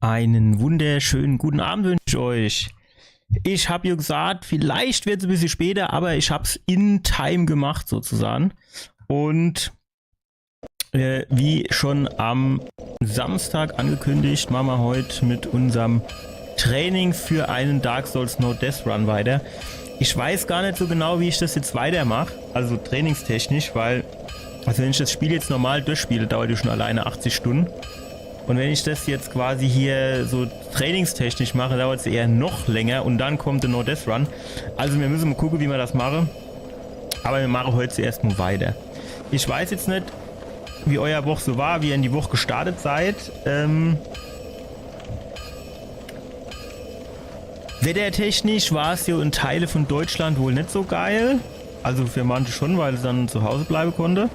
Einen wunderschönen guten Abend wünsche ich euch. Ich habe ja gesagt, vielleicht wird es ein bisschen später, aber ich habe es in Time gemacht sozusagen. Und wie schon am Samstag angekündigt, machen wir heute mit unserem Training für einen Dark Souls No Death Run weiter. Ich weiß gar nicht so genau, wie ich das jetzt weitermache, also trainingstechnisch, weil, also wenn ich das Spiel jetzt normal durchspiele, dauert es schon alleine 80 Stunden. Und wenn ich das jetzt quasi hier so trainingstechnisch mache, dauert es eher noch länger und dann kommt der No Death Run. Also wir müssen mal gucken, wie wir das machen. Aber wir machen heute zuerst mal weiter. Ich weiß jetzt nicht, wie euer Woche so war, wie ihr in die Woche gestartet seid. Wettertechnisch war es ja in Teile von Deutschland wohl nicht so geil. Also für manche schon, weil es dann zu Hause bleiben konnte.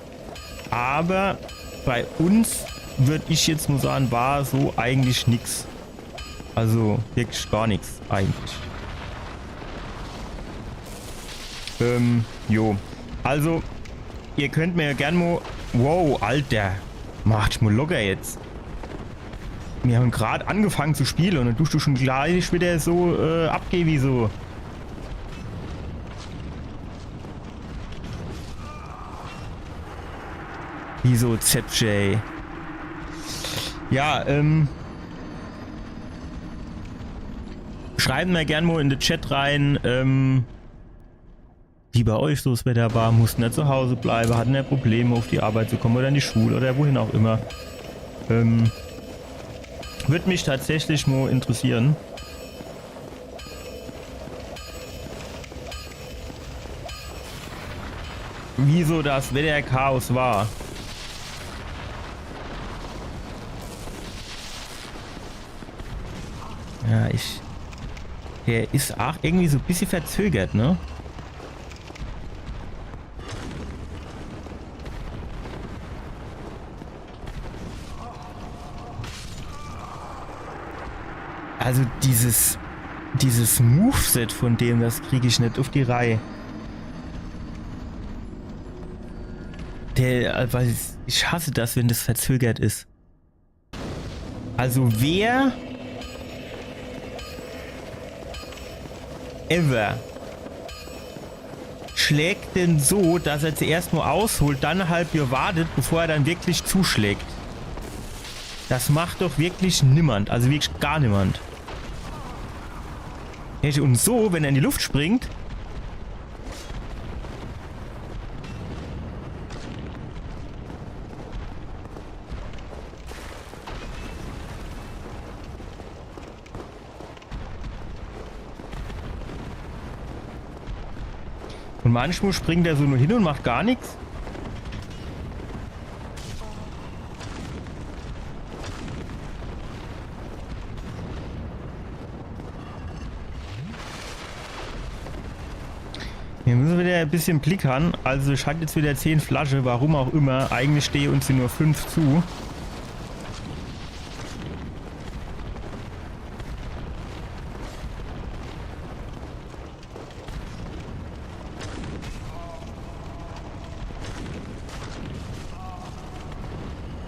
Aber bei uns, würde ich jetzt mal sagen, war so eigentlich nichts. Also wirklich gar nichts eigentlich. Jo. Also, ihr könnt mir ja gerne mal... Wow, Alter. Macht mal locker jetzt. Wir haben gerade angefangen zu spielen und dann tust du schon gleich wieder so abgehen wie so. Wie so ZJ. Ja, schreiben mir gerne mal in den Chat rein, wie bei euch so das Wetter war, mussten ja zu Hause bleiben, hatten ja Probleme auf die Arbeit zu kommen oder in die Schule oder wohin auch immer. Würde mich tatsächlich mal interessieren. Wieso das Wetterchaos war. Ja, der ist auch irgendwie so ein bisschen verzögert, ne? Also dieses Moveset von dem, das kriege ich nicht auf die Reihe. Weil ich hasse das, wenn das verzögert ist. Also wer ever schlägt denn so, dass er zuerst mal ausholt, dann halb Jahr wartet, bevor er dann wirklich zuschlägt? Das macht doch wirklich niemand, also wirklich gar niemand. Und so, wenn er in die Luft springt, und manchmal springt er so nur hin und macht gar nichts. Hier müssen wir wieder ein bisschen Blick haben. Also ich hatte jetzt wieder 10 Flaschen, warum auch immer. Eigentlich stehe uns hier nur 5 zu.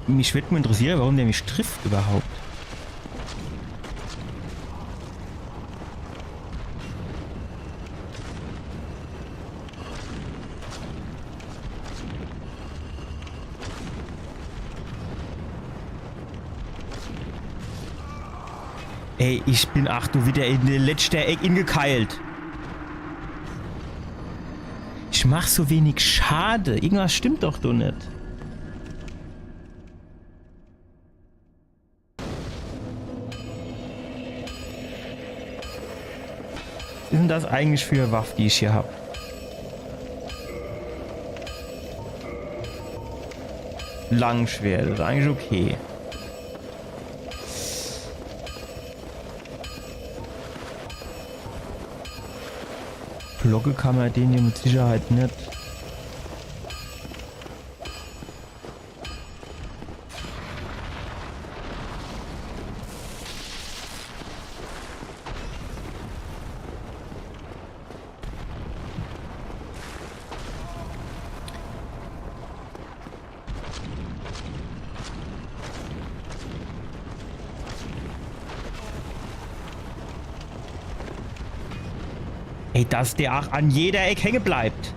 Mich würde mal interessieren, warum der mich trifft überhaupt. Ey, ich bin, ach du, wieder in der letzten Ecke ingekeilt. Ich mach so wenig Schade. Irgendwas stimmt doch nicht. Was ist denn das eigentlich für eine Waffe, die ich hier habe? Langschwert, das ist eigentlich okay. Glocke kann man den hier mit Sicherheit nicht. Ey, dass der auch an jeder Ecke hängen bleibt.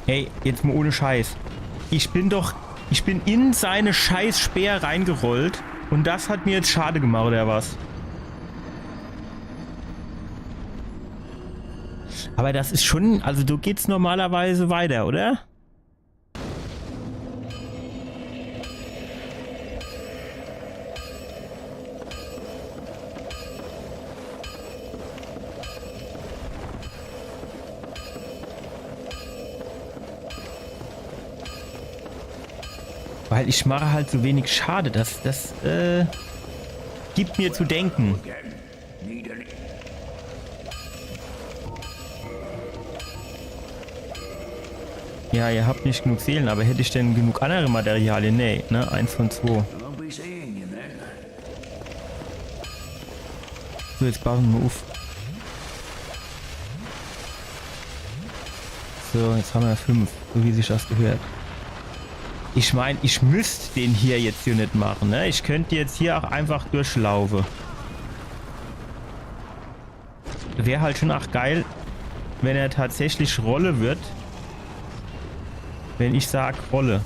Ey, jetzt mal ohne Scheiß. Ich bin in seine scheiß Speer reingerollt und das hat mir jetzt schade gemacht, oder was? Aber das ist schon, also du geht's normalerweise weiter, oder? Weil ich mache halt so wenig Schade. Das gibt mir zu denken. Ja, ihr habt nicht genug Seelen, aber hätte ich denn genug andere Materialien? Nee, ne? 1 von 2. So, jetzt bauen wir auf. So, jetzt haben wir 5, so wie sich das gehört. Ich meine, ich müsste den hier jetzt hier nicht machen, ne? Ich könnte jetzt hier auch einfach durchlaufen. Wäre halt schon auch geil, wenn er tatsächlich Rolle wird. Wenn ich sage Rolle.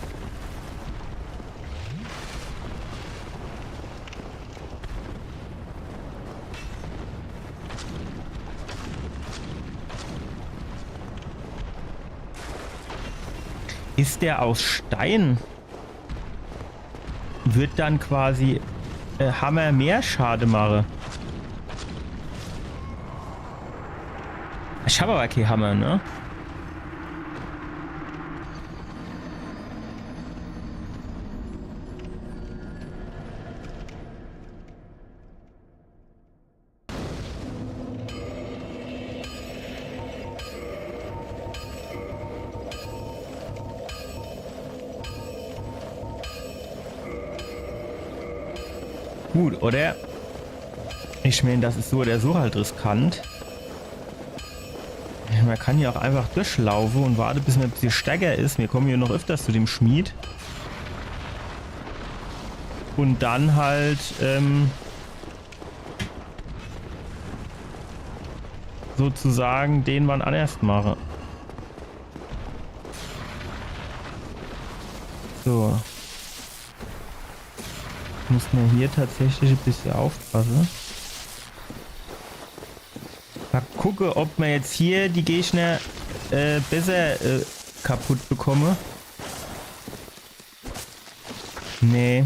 Ist der aus Stein? Wird dann quasi Hammer mehr Schade machen? Ich habe aber keinen Hammer, ne? Gut, oder? Ich meine, das ist so oder so halt riskant. Man kann hier auch einfach durchlaufen und warten, bis man ein bisschen stärker ist. Wir kommen hier noch öfters zu dem Schmied. Und dann halt sozusagen den man anerst mache. So. Muss man hier tatsächlich ein bisschen aufpassen. Mal gucken, ob man jetzt hier die Gegner besser kaputt bekomme. Nee.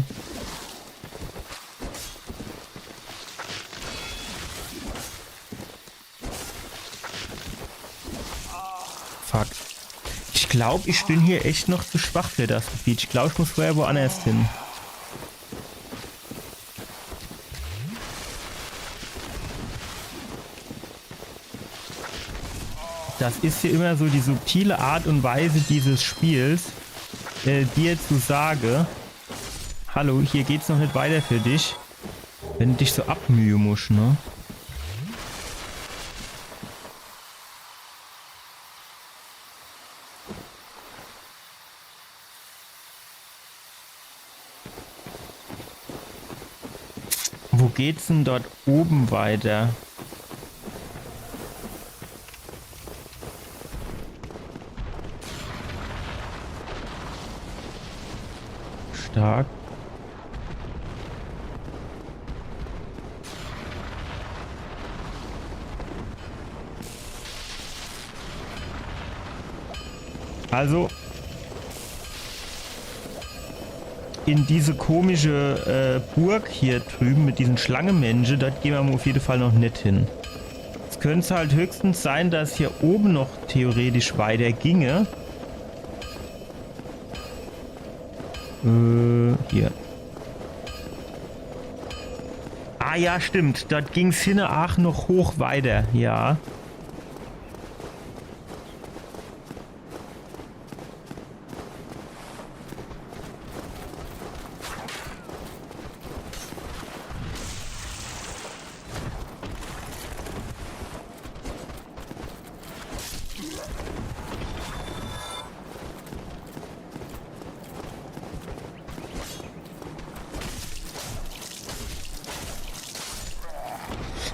Fuck. Ich glaube, ich bin hier echt noch zu schwach für das Gebiet. Ich glaube, ich muss vorher woanders hin. Das ist hier immer so die subtile Art und Weise dieses Spiels, dir zu sagen, hallo, hier geht's noch nicht weiter für dich, wenn du dich so abmühen musst, ne? Wo geht's denn dort oben weiter? Stark. Also in diese komische Burg hier drüben mit diesen Schlangenmenschen, dort gehen wir auf jeden Fall noch nicht hin. Es könnte halt höchstens sein, dass hier oben noch theoretisch weiter ginge. Hier. Ah ja, stimmt. Dort ging es hinne auch noch hoch weiter. Ja.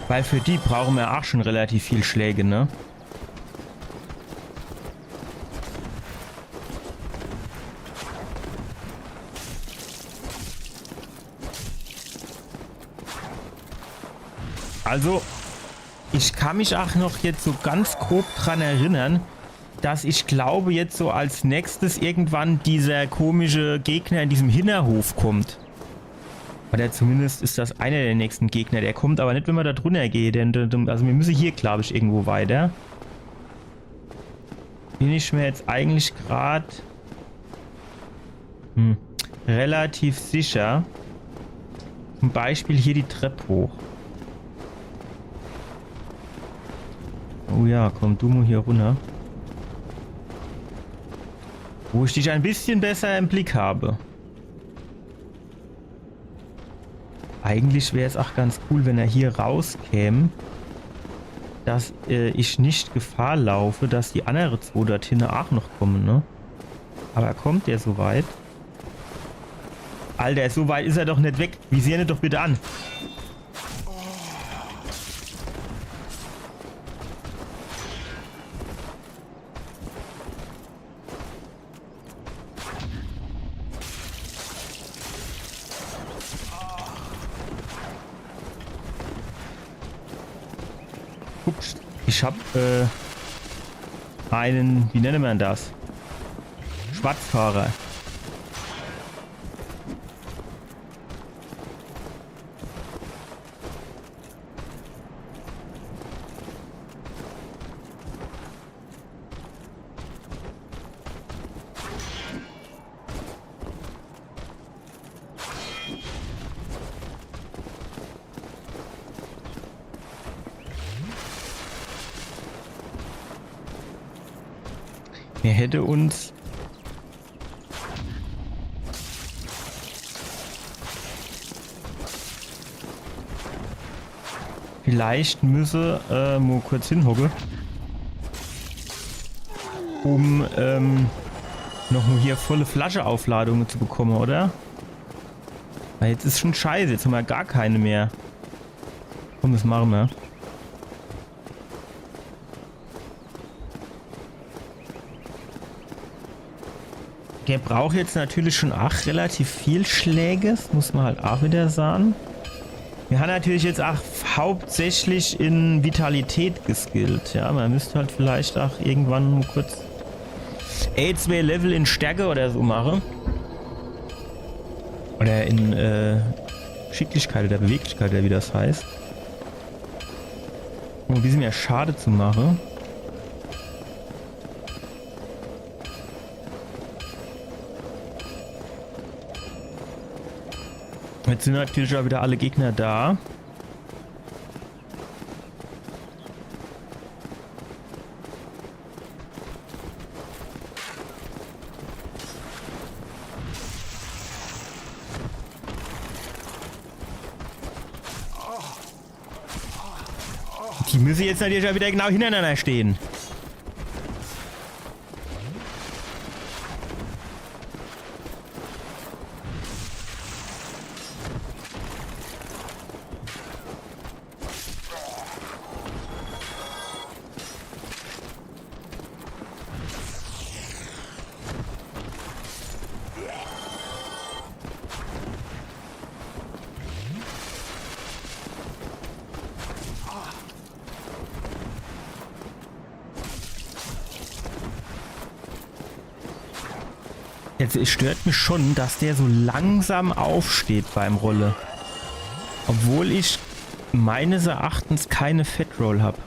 Weil für die brauchen wir auch schon relativ viel Schläge, ne? Also, ich kann mich auch noch jetzt so ganz grob dran erinnern, dass ich glaube, jetzt so als nächstes irgendwann dieser komische Gegner in diesem Hinterhof kommt. Oder zumindest ist das einer der nächsten Gegner. Der kommt aber nicht, wenn man da drunter geht. Denn, also wir müssen hier, glaube ich, irgendwo weiter. Bin ich mir jetzt eigentlich gerade relativ sicher. Zum Beispiel hier die Treppe hoch. Oh ja, komm du mal hier runter. Wo ich dich ein bisschen besser im Blick habe. Eigentlich wäre es auch ganz cool, wenn er hier rauskäme, dass ich nicht Gefahr laufe, dass die anderen zwei dorthin auch noch kommen, ne? Aber kommt der so weit? Alter, so weit ist er doch nicht weg. Visier ihn doch bitte an. Ups, ich hab einen, wie nennt man das? Schwarzfahrer. Er hätte uns vielleicht müsse mal kurz hinhocken, um noch mal hier volle Flascheaufladungen zu bekommen, oder? Weil jetzt ist schon scheiße, jetzt haben wir gar keine mehr. Komm, das machen wir. Der braucht jetzt natürlich schon auch relativ viel Schläge, das muss man halt auch wieder sagen. Wir haben natürlich jetzt auch hauptsächlich in Vitalität geskillt, ja, man müsste halt vielleicht auch irgendwann mal kurz 2 Level in Stärke oder so machen. Oder in Schicklichkeit oder Beweglichkeit oder wie das heißt. Um ein bisschen mehr Schade zu machen. Jetzt sind natürlich auch wieder alle Gegner da. Die müssen jetzt natürlich auch wieder genau hintereinander stehen. Jetzt es stört mich schon, dass der so langsam aufsteht beim Rolle. Obwohl ich meines Erachtens keine Fetroll habe.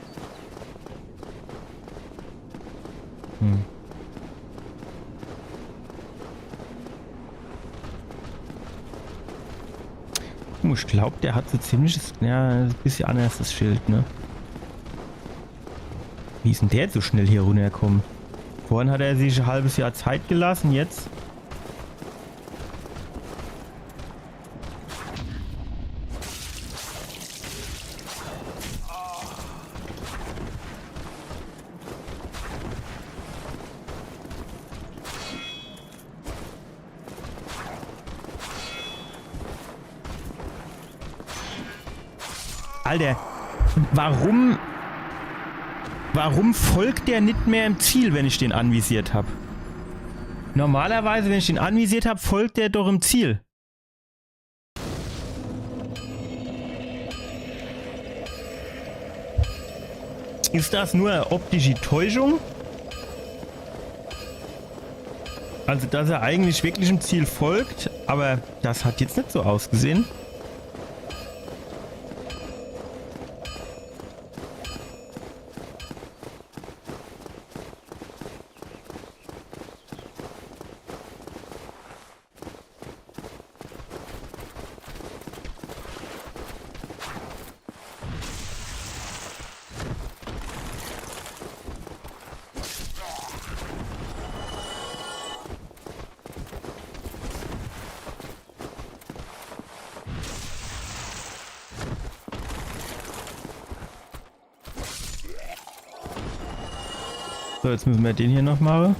Ich glaube, der hat so ziemliches, ja, ein bisschen anders das Schild, ne? Wie ist denn der so schnell hier runtergekommen? Vorhin hat er sich ein halbes Jahr Zeit gelassen, jetzt. Alter, Warum folgt der nicht mehr im Ziel, wenn ich den anvisiert habe? Normalerweise, wenn ich den anvisiert habe, folgt der doch im Ziel. Ist das nur optische Täuschung? Also, dass er eigentlich wirklich im Ziel folgt, aber das hat jetzt nicht so ausgesehen. So, jetzt müssen wir den hier noch machen.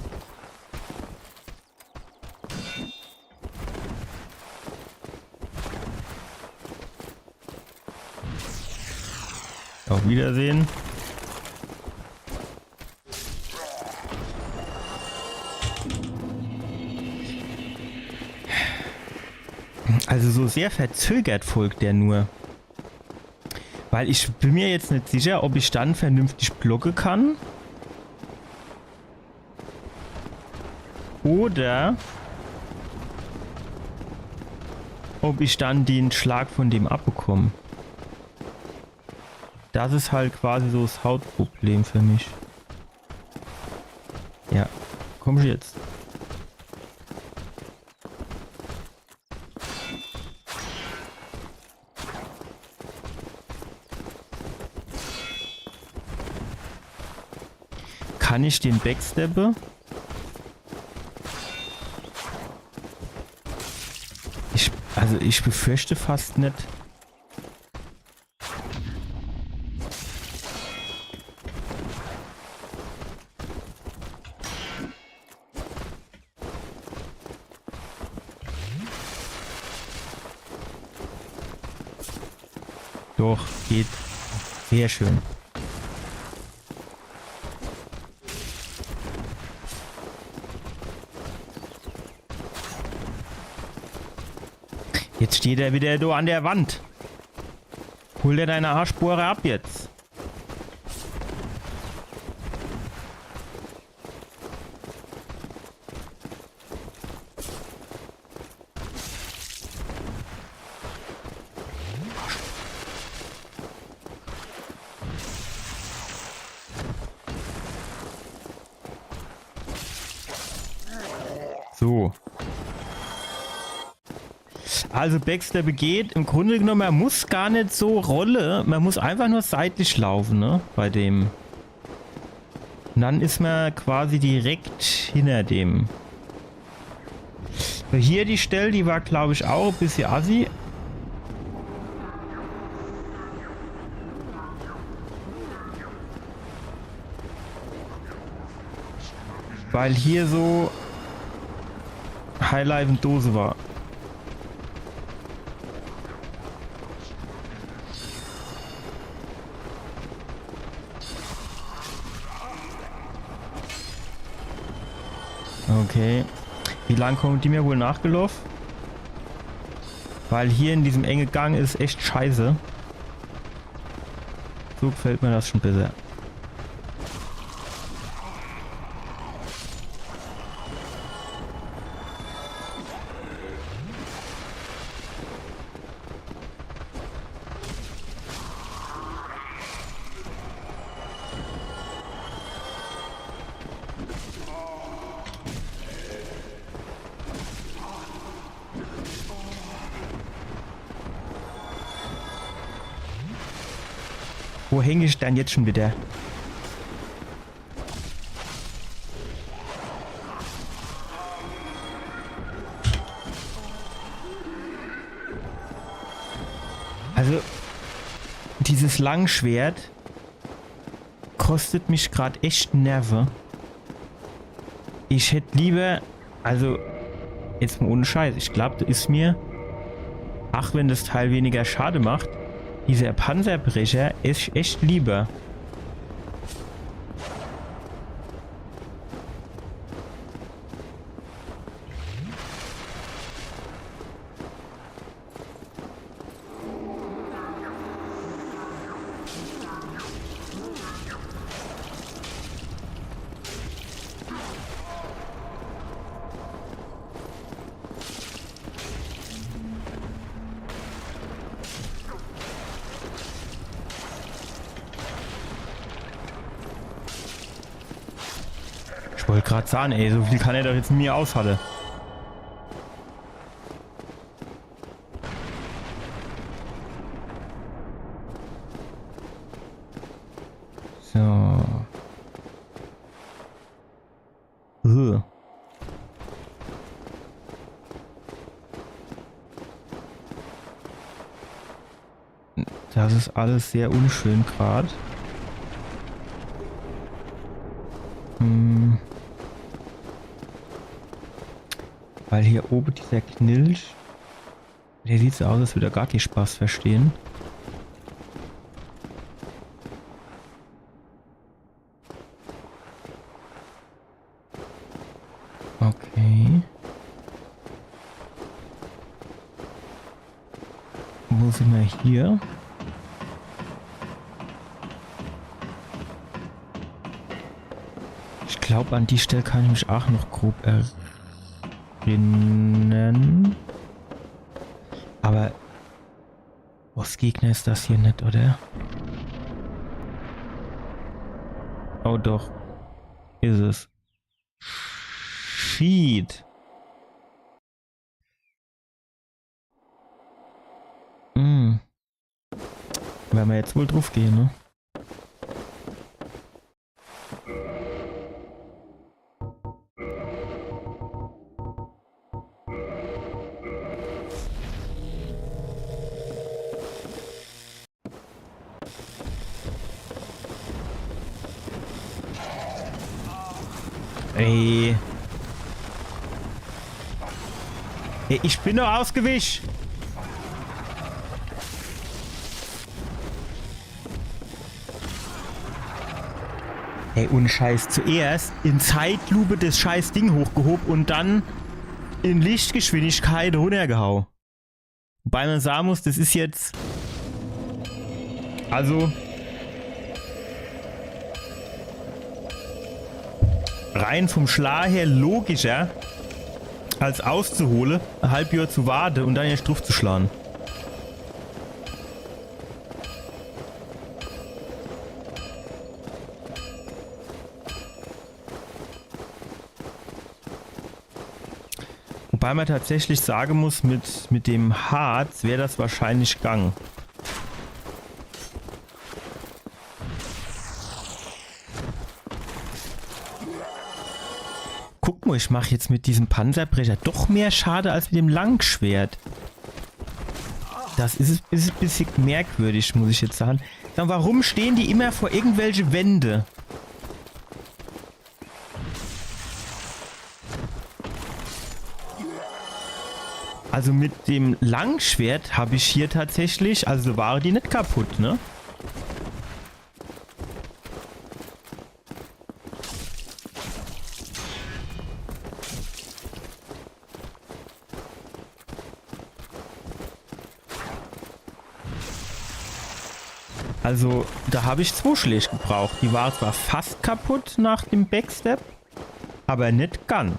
Auf Wiedersehen. Also so sehr verzögert folgt der nur. Weil ich bin mir jetzt nicht sicher, ob ich dann vernünftig blocken kann. Oder ob ich dann den Schlag von dem abbekomme. Das ist halt quasi so das Hauptproblem für mich. Ja, komm jetzt. Kann ich den backsteppen? Also ich befürchte fast nicht. Doch, geht. Sehr schön. Jetzt steht er wieder da an der Wand. Hol dir deine Arschbohre ab jetzt. So. Also Baxter begeht, im Grunde genommen, man muss gar nicht so rollen, man muss einfach nur seitlich laufen, ne, bei dem. Und dann ist man quasi direkt hinter dem. Hier die Stelle, die war glaube ich auch ein bisschen assi. Weil hier so Highlife und Dose war. Okay. Wie lange kommt die mir wohl nachgelaufen? Weil hier in diesem engen Gang ist echt scheiße. So gefällt mir das schon besser. Wo hänge ich denn jetzt schon wieder? Also, dieses Langschwert kostet mich gerade echt Nerven. Ich hätte lieber, also, jetzt mal ohne Scheiß, ich glaube, das ist mir, ach, wenn das Teil weniger Schade macht, Dieser Panzerbrecher ist echt lieber. Ich wollte gerade sagen, ey, so viel kann er doch jetzt mit mir aushalten. So. Das ist alles sehr unschön gerade. Weil hier oben dieser Knilch, der sieht so aus, als würde er gar keinen Spaß verstehen. Okay. Wo sind wir hier? Ich glaube, an die Stelle kann ich mich auch noch grob erinnern. Aber Bossgegner ist das hier nicht, oder? Oh doch. Ist es. Shit. Werden wir jetzt wohl drauf gehen, ne? Ey. Ey, ich bin doch ausgewischt. Ey, ohne Scheiß. Zuerst in Zeitlupe das scheiß Ding hochgehoben und dann in Lichtgeschwindigkeit runtergehauen. Wobei man sagen muss, das ist jetzt... Also... rein vom Schlag her logischer, als auszuholen, ein halb Jahr zu warten und dann erst drauf zu schlagen. Wobei man tatsächlich sagen muss, mit dem Harz wäre das wahrscheinlich gegangen. Guck mal, ich mache jetzt mit diesem Panzerbrecher doch mehr Schade als mit dem Langschwert. Das ist ein bisschen merkwürdig, muss ich jetzt sagen. Dann, warum stehen die immer vor irgendwelche Wände? Also mit dem Langschwert habe ich hier tatsächlich, also war die nicht kaputt, ne? Also da habe ich 2 Schläge gebraucht. Die war zwar fast kaputt nach dem Backstep, aber nicht ganz.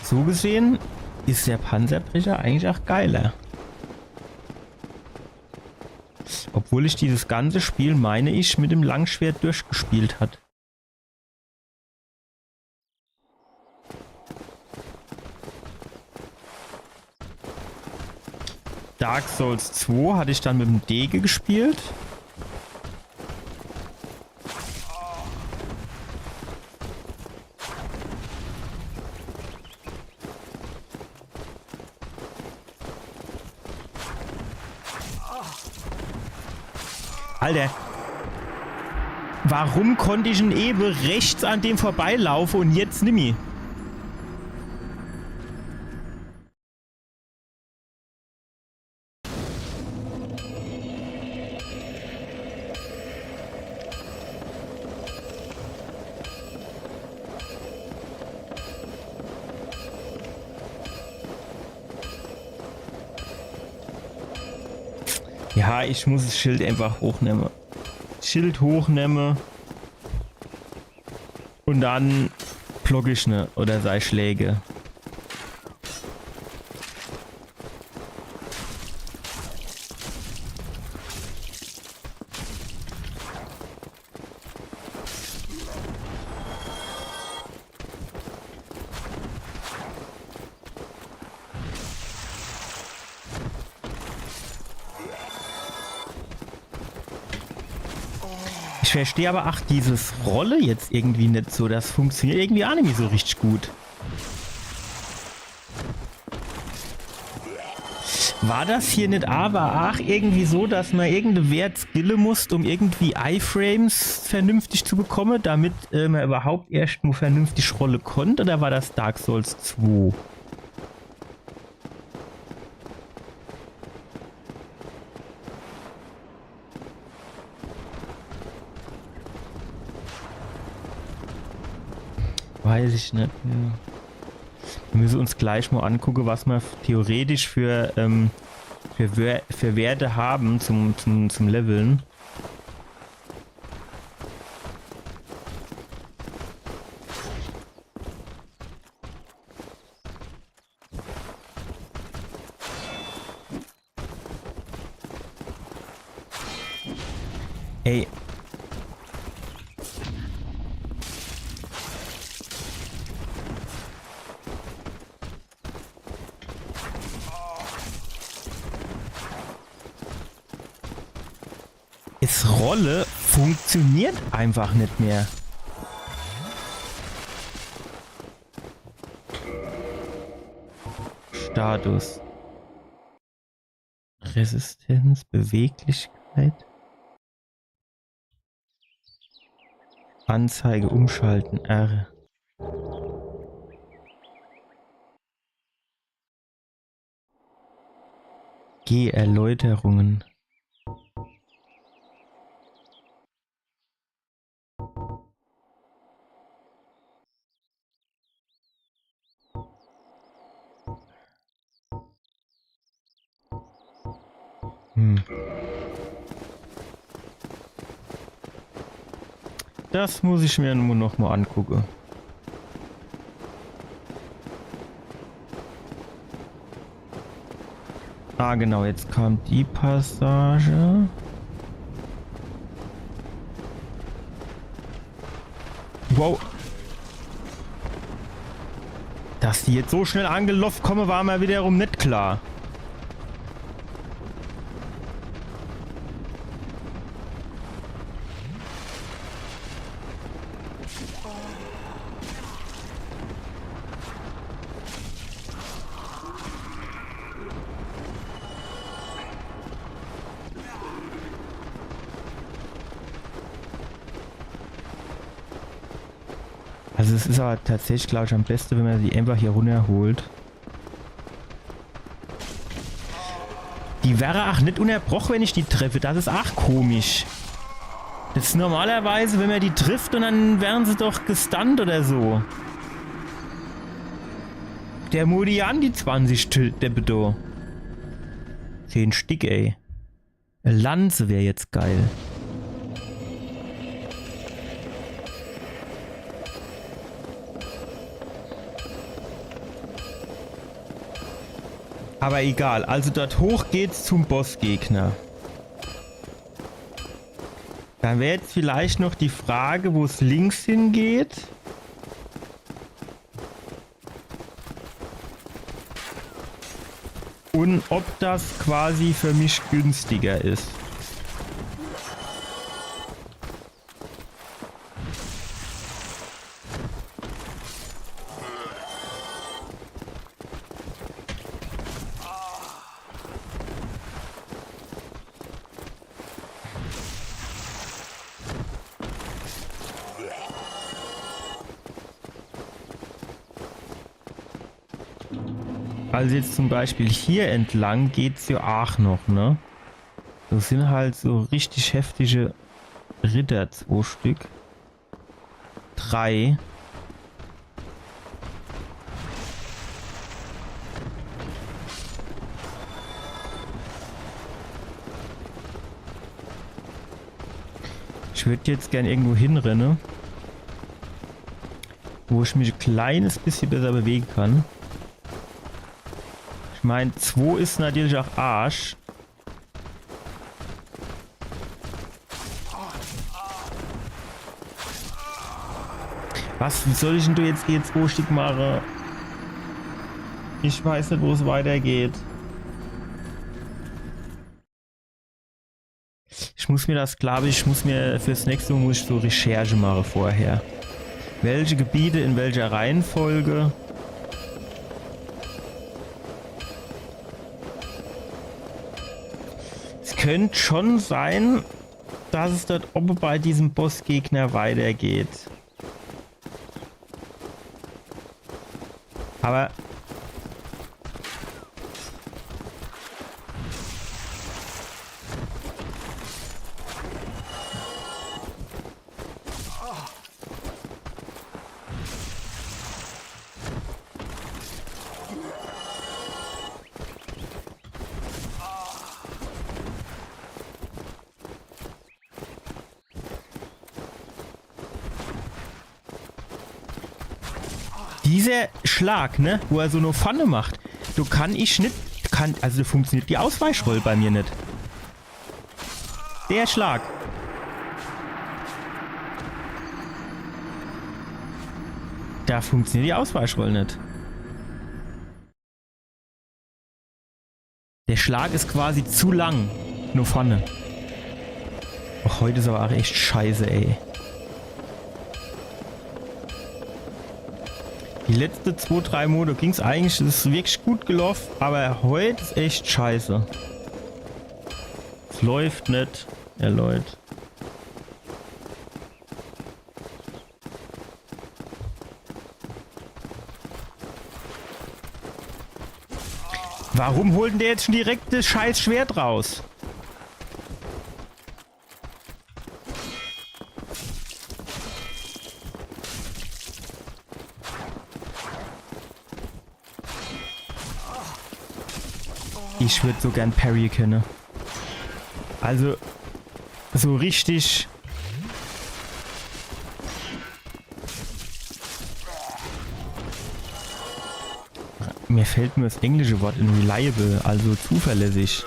So gesehen ist der Panzerbrecher eigentlich auch geiler. Obwohl ich dieses ganze Spiel, meine ich, mit dem Langschwert durchgespielt hat. Dark Souls 2 hatte ich dann mit dem Dege gespielt. Alter. Warum konnte ich in Ewe rechts an dem vorbeilaufen und jetzt nimmi? Ja, ich muss das Schild einfach hochnehmen. Schild hochnehmen. Und dann block ich ne oder sei Schläge. Ich verstehe aber, ach, dieses Rolle jetzt irgendwie nicht so. Das funktioniert irgendwie auch nicht so richtig gut. War das hier nicht aber auch irgendwie so, dass man irgendeinen Wert skillen muss, um irgendwie Iframes vernünftig zu bekommen, damit man überhaupt erst nur vernünftig Rolle konnte? Oder war das Dark Souls 2? Weiß ich nicht. Ja. Wir müssen uns gleich mal angucken, was wir theoretisch für Werte haben zum Leveln. Ey. Rolle funktioniert einfach nicht mehr. Status. Resistenz, Beweglichkeit. Anzeige umschalten, R. G, Erläuterungen. Das muss ich mir nur noch mal angucken. Ah, genau, jetzt kam die Passage. Wow. Dass die jetzt so schnell angelaufen kommen, war mir wiederum nicht klar. Also es ist aber tatsächlich, glaube ich, am besten, wenn man die einfach hier runterholt. Die wäre auch nicht unterbrochen, wenn ich die treffe. Das ist auch komisch. Das ist normalerweise, wenn man die trifft und dann wären sie doch gestunt oder so. Der Modian, die 20 der Bedo. 10 Stück, ey. Eine Lanze wäre jetzt geil. Aber egal, also dort hoch geht's zum Bossgegner. Dann wäre jetzt vielleicht noch die Frage, wo es links hingeht. Und ob das quasi für mich günstiger ist. Also jetzt zum Beispiel hier entlang geht's ja auch noch, ne? Das sind halt so richtig heftige Ritter, 2 Stück. 3. Ich würde jetzt gern irgendwo hinrennen, wo ich mich ein kleines bisschen besser bewegen kann. Ich meine, 2 ist natürlich auch Arsch. Was soll ich denn du jetzt E2 Stück machen? Ich weiß nicht, wo es weitergeht. Ich muss mir das, glaube ich, muss mir fürs nächste Mal muss ich so Recherche machen vorher. Welche Gebiete in welcher Reihenfolge? Es könnte schon sein, dass es dort oben bei diesem Bossgegner weitergeht. Aber dieser Schlag, ne, wo er so eine Pfanne macht, du kann ich nicht, also funktioniert die Ausweichrolle bei mir nicht. Der Schlag. Da funktioniert die Ausweichrolle nicht. Der Schlag ist quasi zu lang. Nur Pfanne. Och, heute ist aber auch echt scheiße, ey. Die letzten 2-3 Monate ging es eigentlich, das ist wirklich gut gelaufen, aber heute ist echt scheiße. Es läuft nicht, ja Leute. Warum holt denn der jetzt schon direkt das scheiß Schwert raus? Ich würde so gern Parry können. Also, so richtig. Mir fällt nur das englische Wort in reliable, also zuverlässig.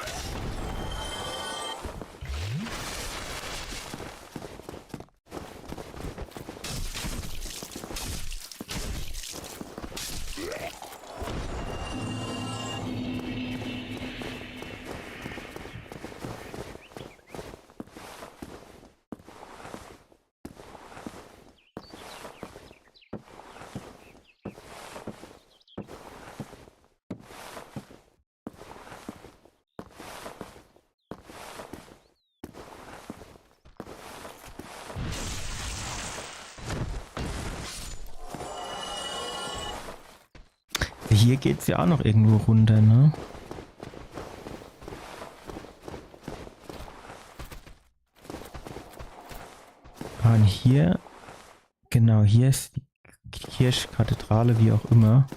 Hier geht's ja auch noch irgendwo runter, ne? Und hier, genau, hier ist die Kirchkathedrale, wie auch immer.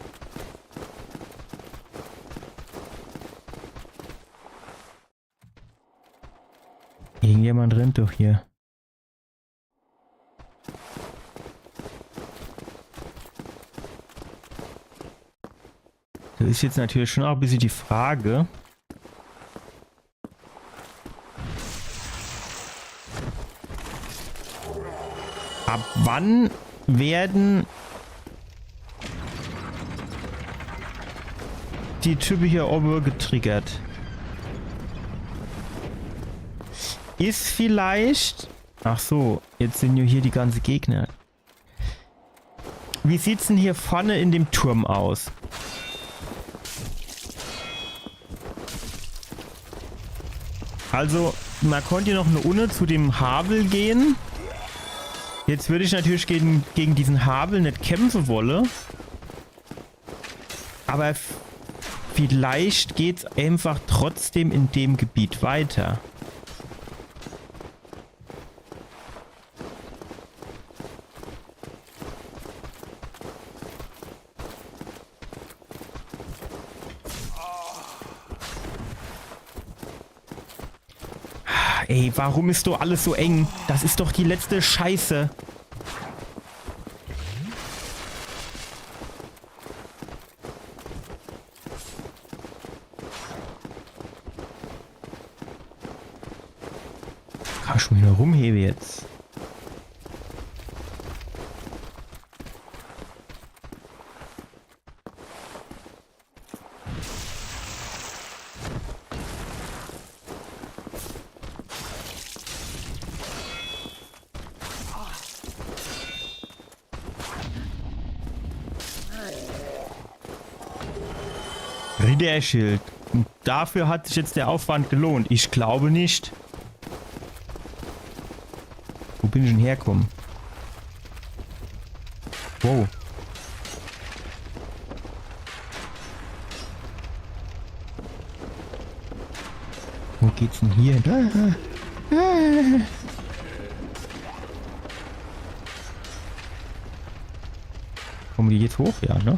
Irgendjemand rennt doch hier. Das ist jetzt natürlich schon auch ein bisschen die Frage. Ab wann werden die Typen hier oben getriggert? Ist vielleicht... Ach so, jetzt sind ja hier die ganzen Gegner. Wie sieht's denn hier vorne in dem Turm aus? Also, man konnte hier noch eine Unne zu dem Havel gehen. Jetzt würde ich natürlich gegen diesen Havel nicht kämpfen wollen. Aber Vielleicht geht's einfach trotzdem in dem Gebiet weiter. Ey, warum ist doch alles so eng? Das ist doch die letzte Scheiße. Kann schon wieder rumhebe jetzt. Ritterschild. Und dafür hat sich jetzt der Aufwand gelohnt. Ich glaube nicht. Wo bin ich denn hergekommen? Wow. Wo geht's denn hier? Kommen die jetzt hoch? Ja, ne?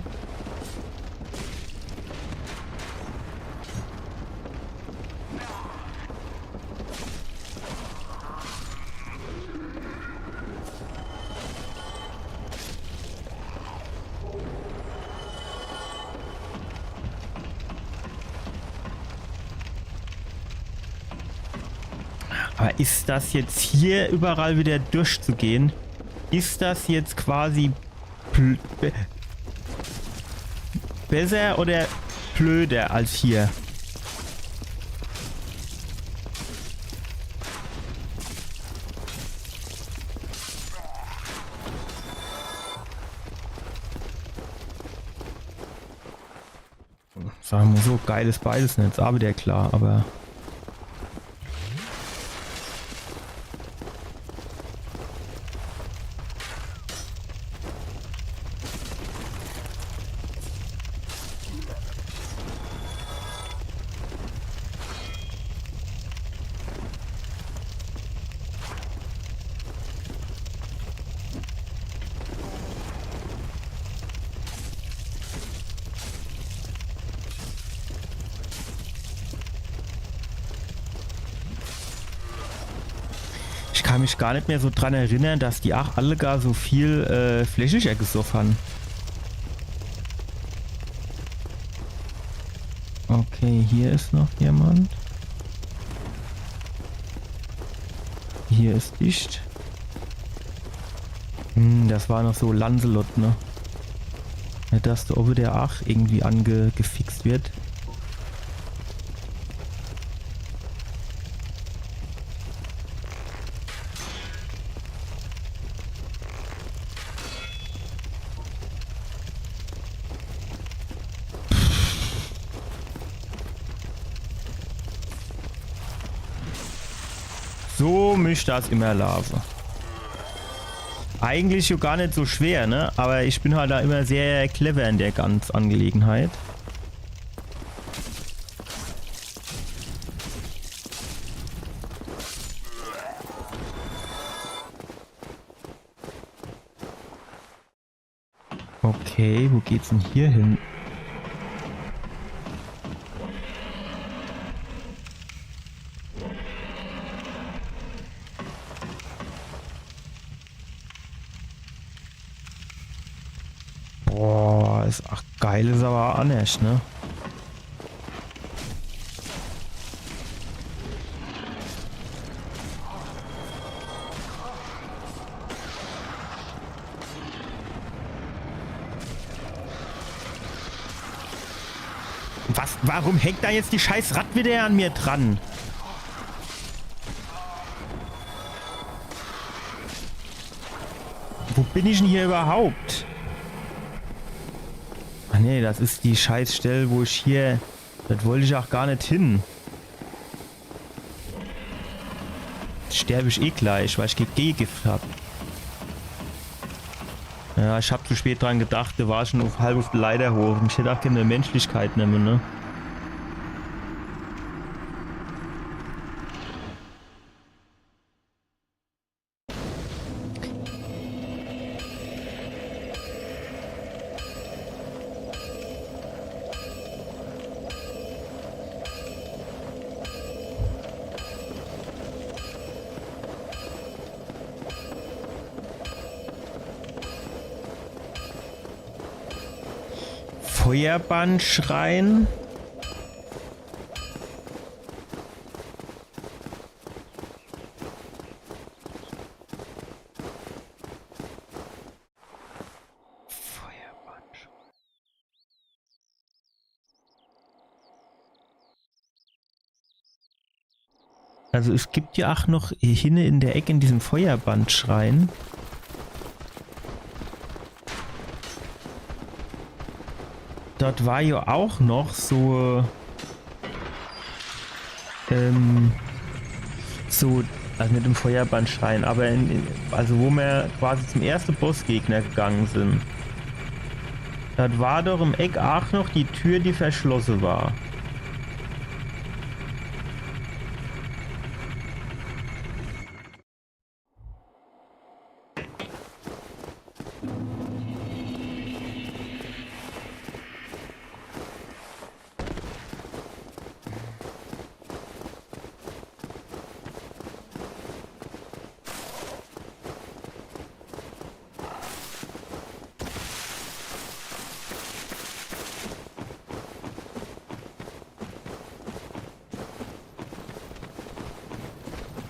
Aber ist das jetzt hier überall wieder durchzugehen? Ist das jetzt quasi besser oder blöder als hier? Sagen wir so, geil ist beides nicht, aber der klar, aber... Ich kann mich gar nicht mehr so dran erinnern, dass die auch alle gar so viel flächiger gesoffen haben. Okay, hier ist noch jemand. Hier ist dicht. Das war noch so Lancelot, ne? Ja, dass da oben der auch irgendwie angefixt wird. So mischt das immer Lava. Eigentlich schon gar nicht so schwer, ne? Aber ich bin halt da immer sehr clever in der ganzen Angelegenheit. Okay, wo geht's denn hier hin? Boah, ist ach geil, ist aber auch nicht, ne? Was? Warum hängt da jetzt die scheiß Rad wieder an mir dran? Wo bin ich denn hier überhaupt? Ach nee, das ist die scheiß Stelle, wo ich hier... Das wollte ich auch gar nicht hin. Jetzt sterbe ich eh gleich, weil ich G-Gift habe. Ja, ich habe zu spät dran gedacht, da war schon halb auf der Leiter hoch. Ich hätte auch keine Menschlichkeit nehmen, ne? Feuerbandschrein. Also es gibt ja auch noch hinne in der Ecke in diesem Feuerbandschrein. Dort war ja auch noch so, also mit dem Feuerbandschrein, aber also wo wir quasi zum ersten Bossgegner gegangen sind. Dort war doch im Eck auch noch die Tür, die verschlossen war.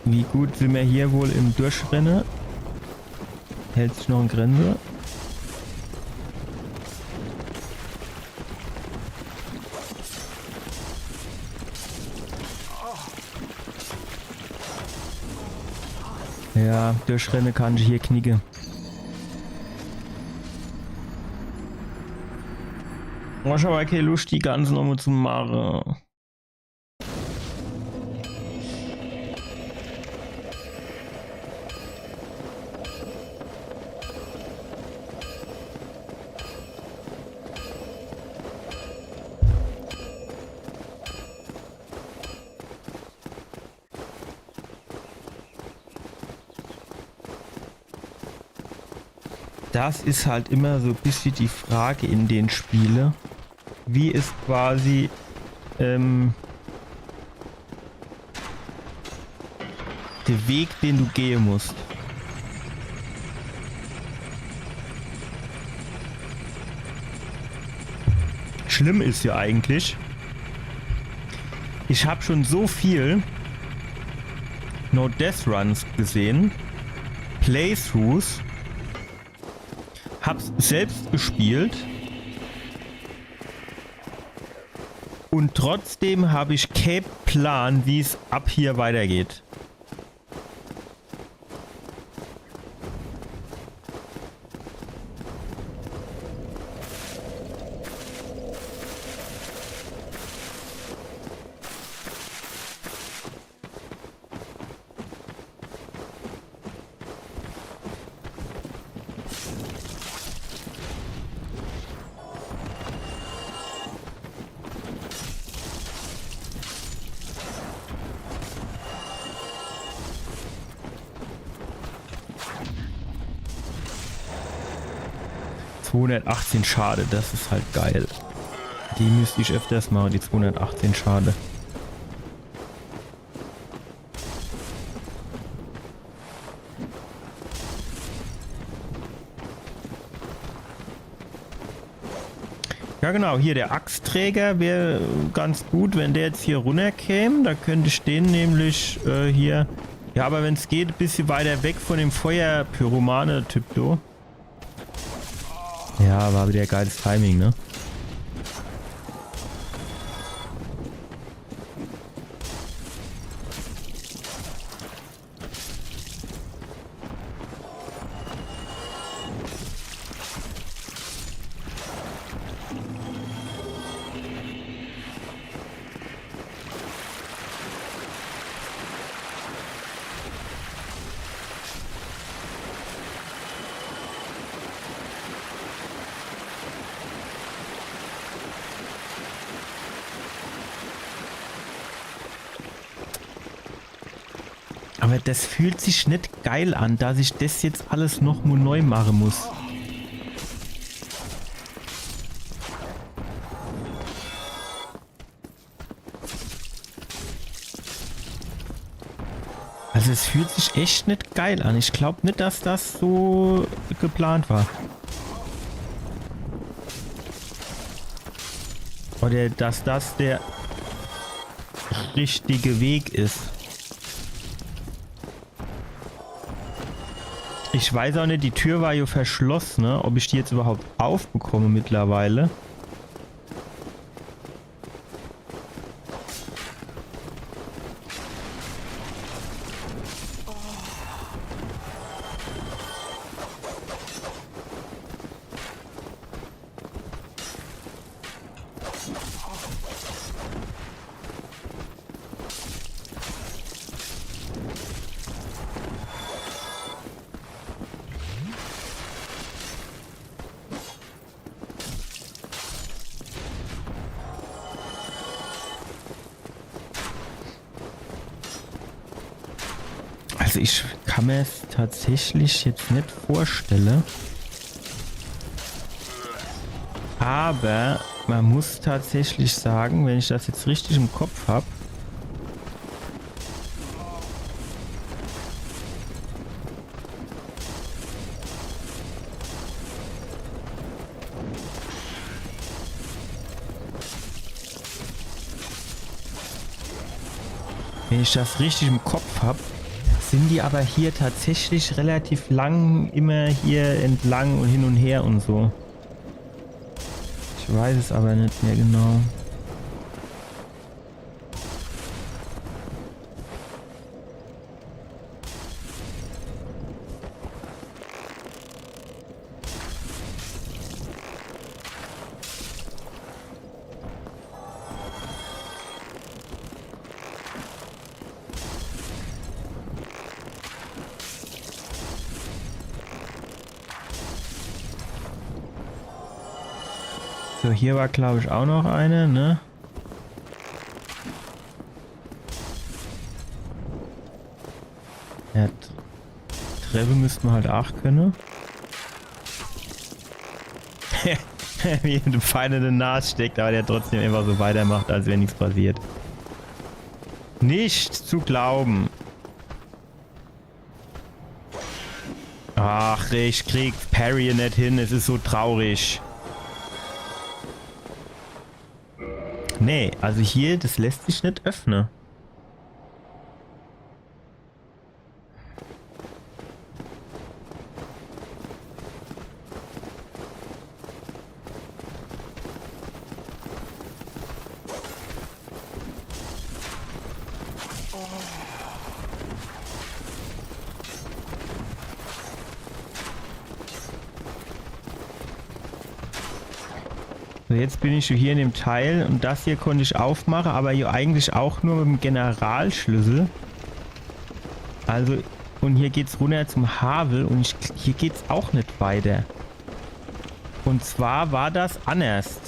Wie gut sind wir hier wohl im Durchrennen? Hält sich noch in Grenze. Ja, Durchrennen kann ich hier knicken. Ich habe aber keine Lust, die ganzen nochmal zu machen. Das ist halt immer so ein bisschen die Frage in den Spielen, wie ist quasi der Weg, den du gehen musst. Schlimm ist ja eigentlich, ich habe schon so viel No Death Runs gesehen, Playthroughs, hab's selbst gespielt und trotzdem habe ich keinen Plan, wie es ab hier weitergeht. ...218 Schade, das ist halt geil. Die müsste ich öfters machen, die 218 Schade. Ja genau, hier der Axtträger wäre ganz gut, wenn der jetzt hier runter käme. Da könnte ich den nämlich hier... Ja, aber wenn es geht, ein bisschen weiter weg von dem Feuerpyromane-Typ, du. Ja, war wieder geiles Timing, ne? Aber das fühlt sich nicht geil an, dass ich das jetzt alles noch mal neu machen muss. Also es fühlt sich echt nicht geil an. Ich glaube nicht, dass das so geplant war. Oder dass das der richtige Weg ist. Ich weiß auch nicht, die Tür war ja verschlossen, ne? Ob ich die jetzt überhaupt aufbekomme mittlerweile. Also ich kann mir es tatsächlich jetzt nicht vorstellen. Aber man muss tatsächlich sagen, wenn ich das jetzt richtig im Kopf habe, sind die aber hier tatsächlich relativ lang immer hier entlang und hin und her und so. Ich weiß es aber nicht mehr genau. So, hier war glaube ich auch noch eine, ne? Ja, Treppe müssten wir halt auch können. Wie ein Pfeil in den Nas steckt, aber der trotzdem einfach so weitermacht, als wenn nichts passiert. Nicht zu glauben. Ach, ich krieg Parry nicht hin, es ist so traurig. Nee, also hier, das lässt sich nicht öffnen. So, jetzt bin ich hier in dem Teil und das hier konnte ich aufmachen, aber hier eigentlich auch nur mit dem Generalschlüssel. Also, und hier geht's runter zum Havel und hier geht's auch nicht weiter. Und zwar war das anders.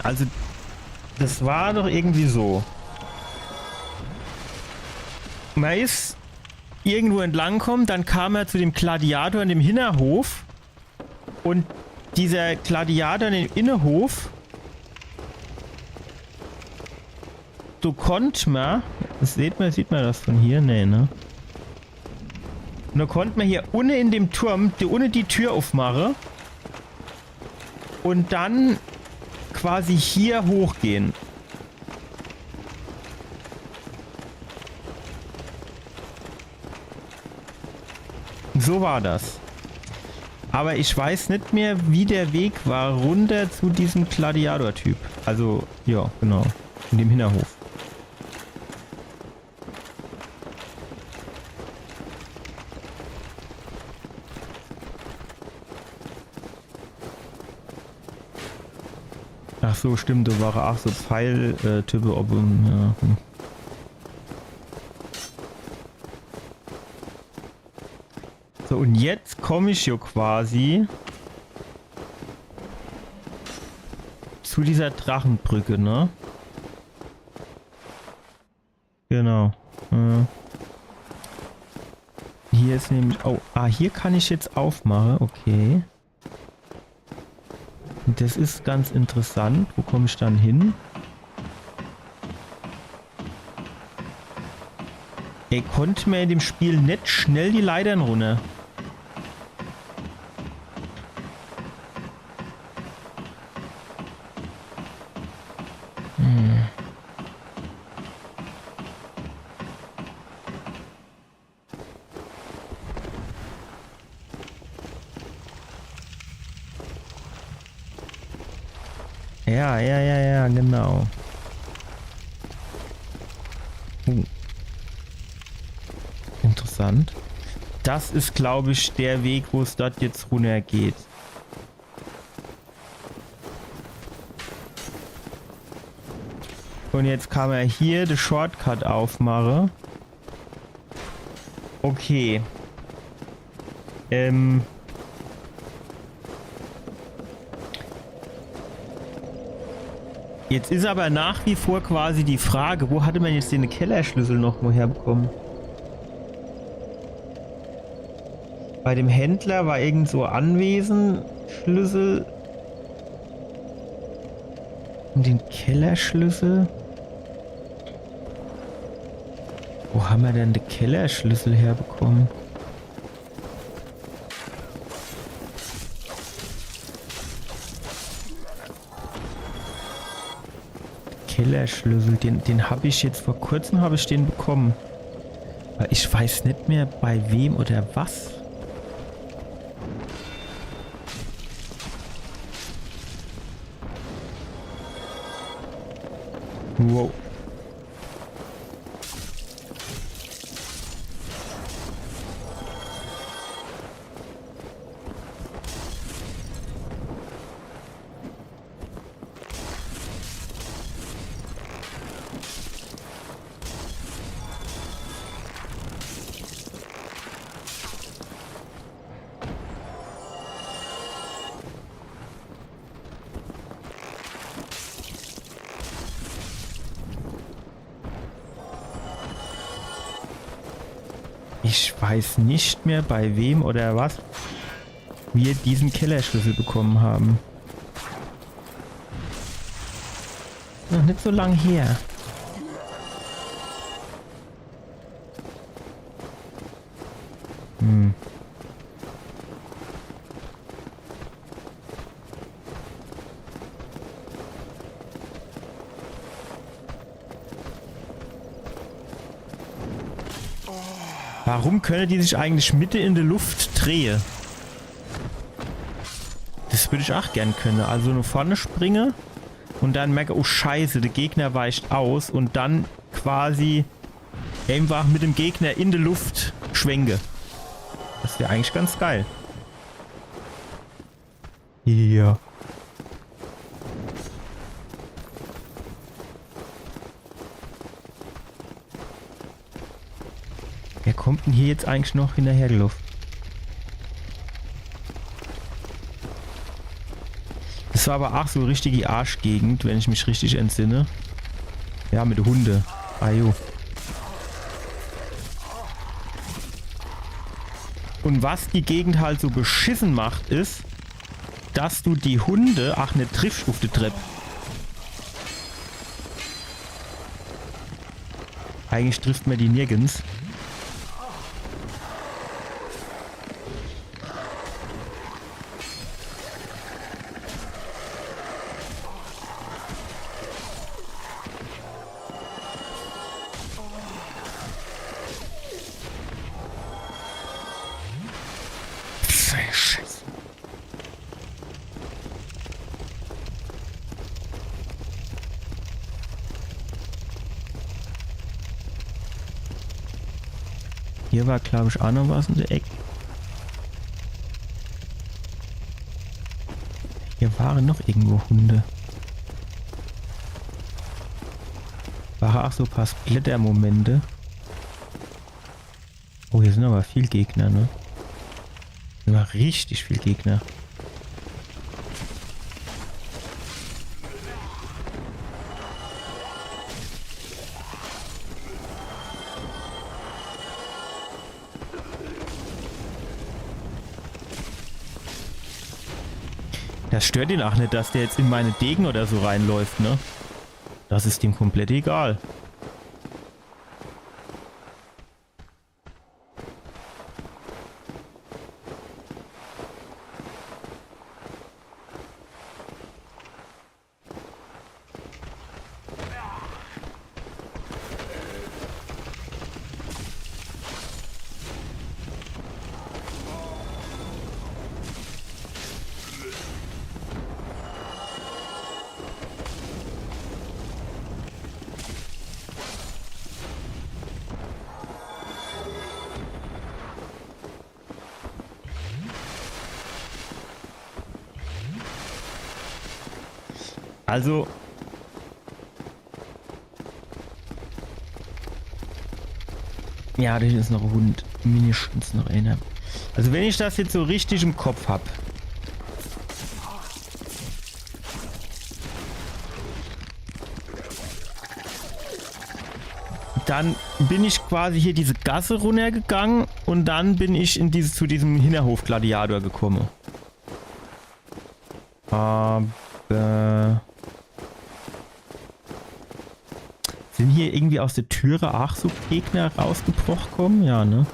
Also, das war doch irgendwie so. Man ist irgendwo entlang gekommen, dann kam er zu dem Gladiator in dem Hinterhof und dieser Gladiator in dem Innenhof, so konnte man, sieht man das von hier? Nee, ne? Und da konnte man hier unten in dem Turm, die Tür aufmachen und dann quasi hier hochgehen. So war das. Aber ich weiß nicht mehr, wie der Weg war runter zu diesem Gladiator-Typ. Also, ja, genau. In dem Hinterhof. Ach so, stimmt, da war auch so Pfeiltype ob ja. So, und jetzt komme ich hier quasi zu dieser Drachenbrücke, ne? Genau. Hier ist nämlich... Oh, hier kann ich jetzt aufmachen, okay. Das ist ganz interessant. Wo komme ich dann hin? Er konnte mir in dem Spiel nicht schnell die Leitern runter. Ja, genau. Interessant. Das ist, glaube ich, der Weg, wo es dort jetzt runter geht. Und jetzt kann man hier den Shortcut aufmachen. Okay. Jetzt ist aber nach wie vor quasi die Frage, wo hatte man jetzt den Kellerschlüssel noch mal herbekommen? Bei dem Händler war irgend so Anwesen, Schlüssel. Und den Kellerschlüssel? Wo haben wir denn den Kellerschlüssel herbekommen? Kellerschlüssel, den habe ich jetzt vor kurzem bekommen. Aber ich weiß nicht mehr bei wem oder was. Wow. Ich weiß nicht mehr bei wem oder was wir diesen Kellerschlüssel bekommen haben. Noch nicht so lang her. Warum können die sich eigentlich Mitte in der Luft drehen? Das würde ich auch gern können. Also nur vorne springe und dann merke, oh scheiße, der Gegner weicht aus und dann quasi einfach mit dem Gegner in der Luft schwenke. Das wäre eigentlich ganz geil. Ja. Wer kommt denn hier jetzt eigentlich noch hinterhergelaufen? Das war aber auch so richtige Arschgegend, wenn ich mich richtig entsinne. Ja, mit Hunde. Ajo. Und was die Gegend halt so beschissen macht, ist, dass du die Hunde auch nicht triffst auf die Treppe. Eigentlich trifft man die nirgends. Scheiße. Hier war, glaube ich, auch noch was in der Ecke. Hier waren noch irgendwo Hunde. Waren auch so ein paar Splatter-Momente. Oh, hier sind aber viel Gegner, ne? Hier war richtig viel Gegner. Das stört ihn auch nicht, dass der jetzt in meine Degen oder so reinläuft, ne? Das ist ihm komplett egal. Also... Ja, das ist noch Hund. Mindestens noch einer. Also wenn ich das jetzt so richtig im Kopf habe. Dann bin ich quasi hier diese Gasse runtergegangen und dann bin ich in zu diesem Hinterhof-Gladiator gekommen. Aber... Sind hier irgendwie aus der Türe auch so Gegner rausgebrochen kommen? Ja, ne?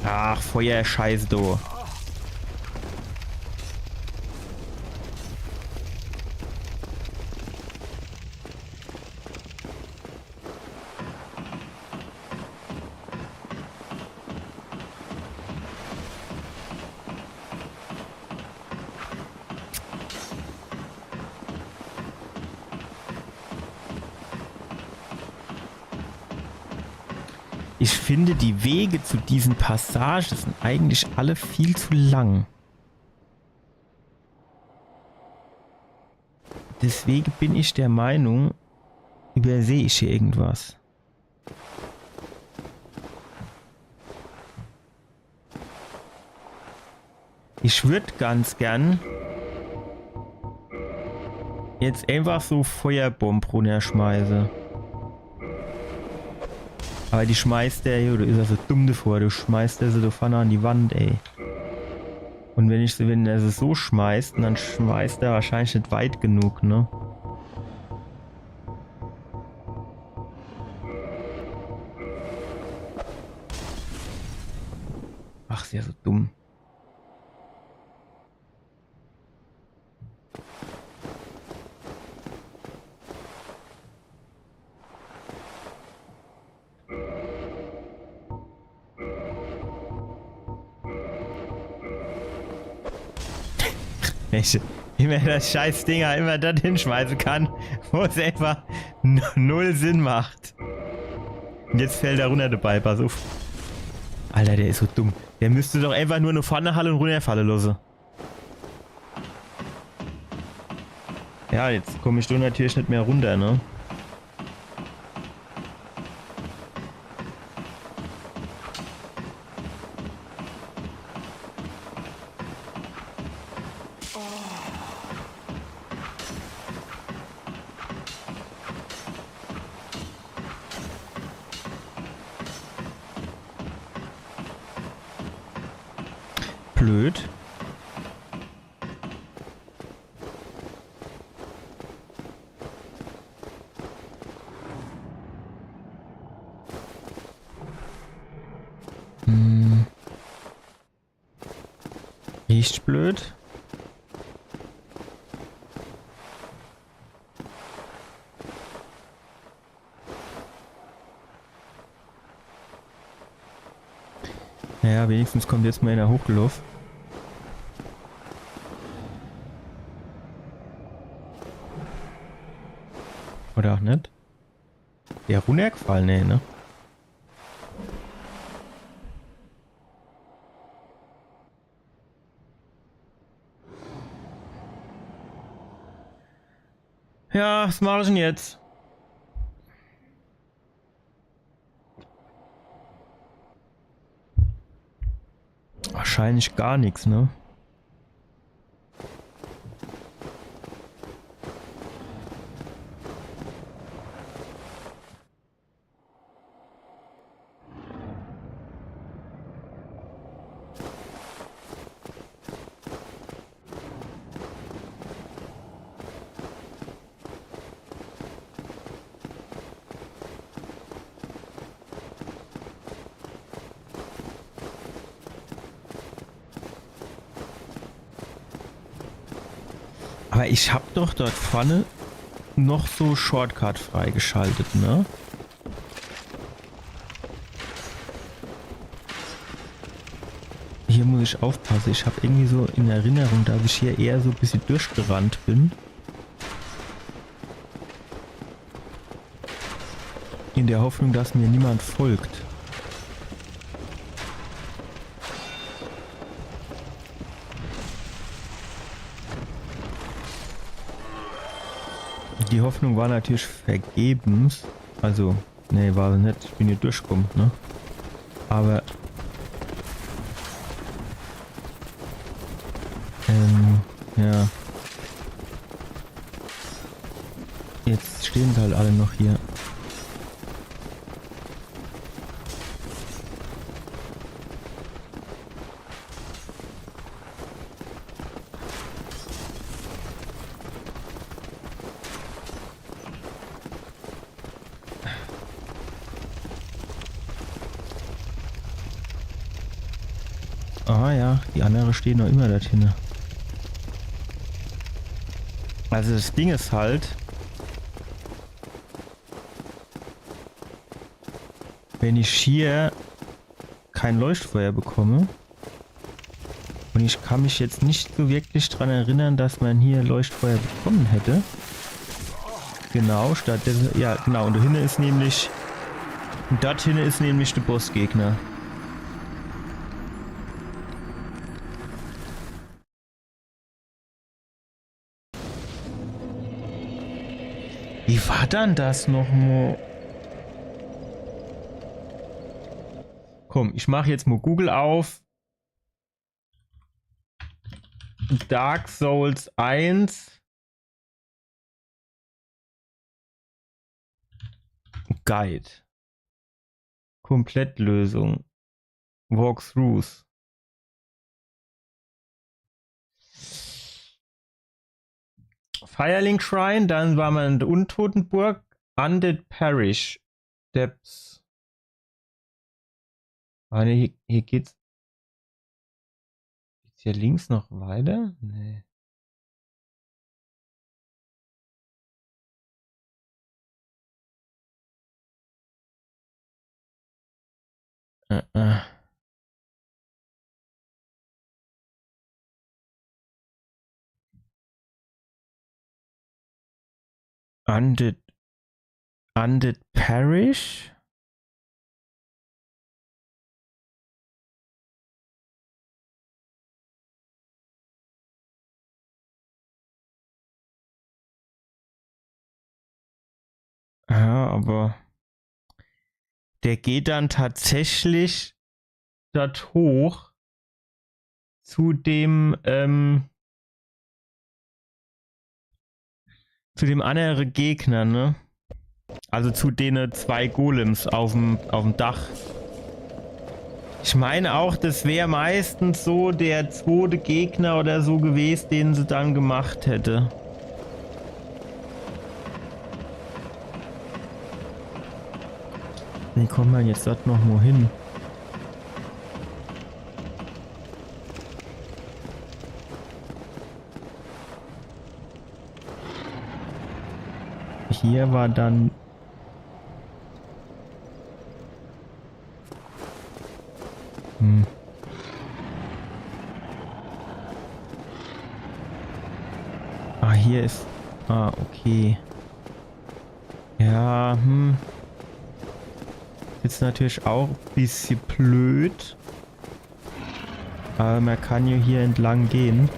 Ach, Feuerscheiße, du. Ich finde, die Wege zu diesen Passagen sind eigentlich alle viel zu lang. Deswegen bin ich der Meinung, übersehe ich hier irgendwas. Ich würde ganz gern jetzt einfach so Feuerbomben runterschmeißen. Aber die schmeißt der hier, oder ist er so dumm davor, du schmeißt er sie da vorne an die Wand, ey. Und wenn er sie so schmeißt, dann schmeißt er wahrscheinlich nicht weit genug, ne? Ach, ist ja so dumm. Wie man das scheiß Dinger immer dort hinschmeißen kann, wo es einfach null Sinn macht. Und jetzt fällt er runter dabei, pass auf. Alter, der ist so dumm. Der müsste doch einfach nur eine Pfanne halten und runterfallen lassen. Ja, jetzt komme ich da natürlich nicht mehr runter, ne? Blöd. Riecht blöd. Naja, wenigstens kommt jetzt mal einer hochgelaufen. Oder auch nicht? Der runtergefallen, ne? Ja, was mache ich denn jetzt? Wahrscheinlich gar nichts, ne? Aber ich habe doch dort vorne noch so Shortcut freigeschaltet, ne? Hier muss ich aufpassen. Ich habe irgendwie so in Erinnerung, dass ich hier eher so ein bisschen durchgerannt bin. In der Hoffnung, dass mir niemand folgt. Die Hoffnung war natürlich vergebens. Also, nee, war sie nicht. Ich bin hier durchgekommen, ne? Aber ja. Jetzt stehen sie halt alle noch hier. Ah ja, die anderen stehen noch immer da hinten. Also das Ding ist halt, wenn ich hier kein Leuchtfeuer bekomme und ich kann mich jetzt nicht so wirklich daran erinnern, dass man hier Leuchtfeuer bekommen hätte. Genau, stattdessen, ja genau, und da hinten ist nämlich, dort hinten ist nämlich der Bossgegner. Wie war dann das nochmal? Komm, ich mache jetzt mal Google auf. Dark Souls 1. Guide. Komplettlösung. Walkthroughs. Firelink Shrine, dann war man in der Untotenburg, Undead Parish, Depths. Ah ne, hier geht's. Geht's hier links noch weiter? Nee. Äh. Undead Parish? Ja, aber der geht dann tatsächlich dort hoch zu dem anderen Gegner, ne? Also zu denen zwei Golems auf dem Dach. Ich meine auch, das wäre meistens so der zweite Gegner oder so gewesen, den sie dann gemacht hätte. Wie kommt man jetzt dort noch mal hin? Hier war dann... Ah, hier ist... Ah, okay. Ja, Ist natürlich auch ein bisschen blöd. Aber man kann ja hier entlang gehen.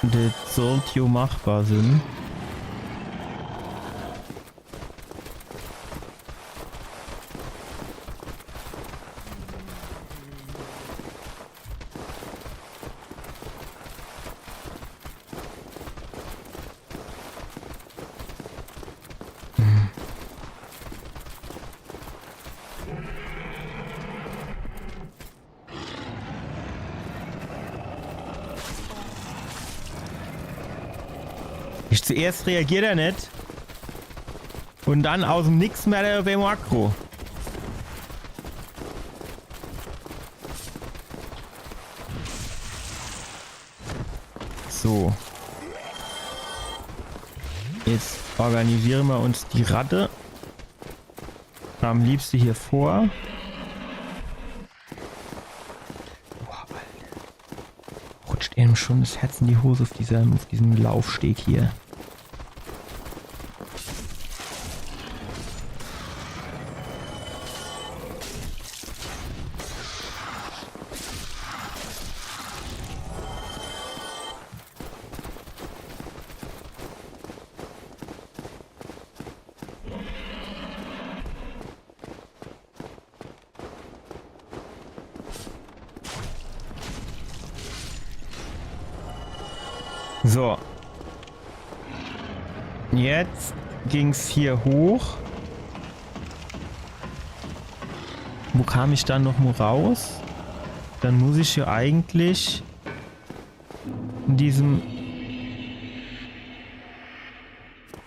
Das sollte ja machbar sein. Zuerst reagiert er nicht. Und dann aus dem Nix mehr der auf Makro. So. Jetzt organisieren wir uns die Ratte. Am liebsten hier vor. Boah, Alter. Rutscht ihm schon das Herz in die Hose auf diesem Laufsteg hier. So. Jetzt ging es hier hoch. Wo kam ich dann noch mal raus? Dann muss ich hier eigentlich in diesem...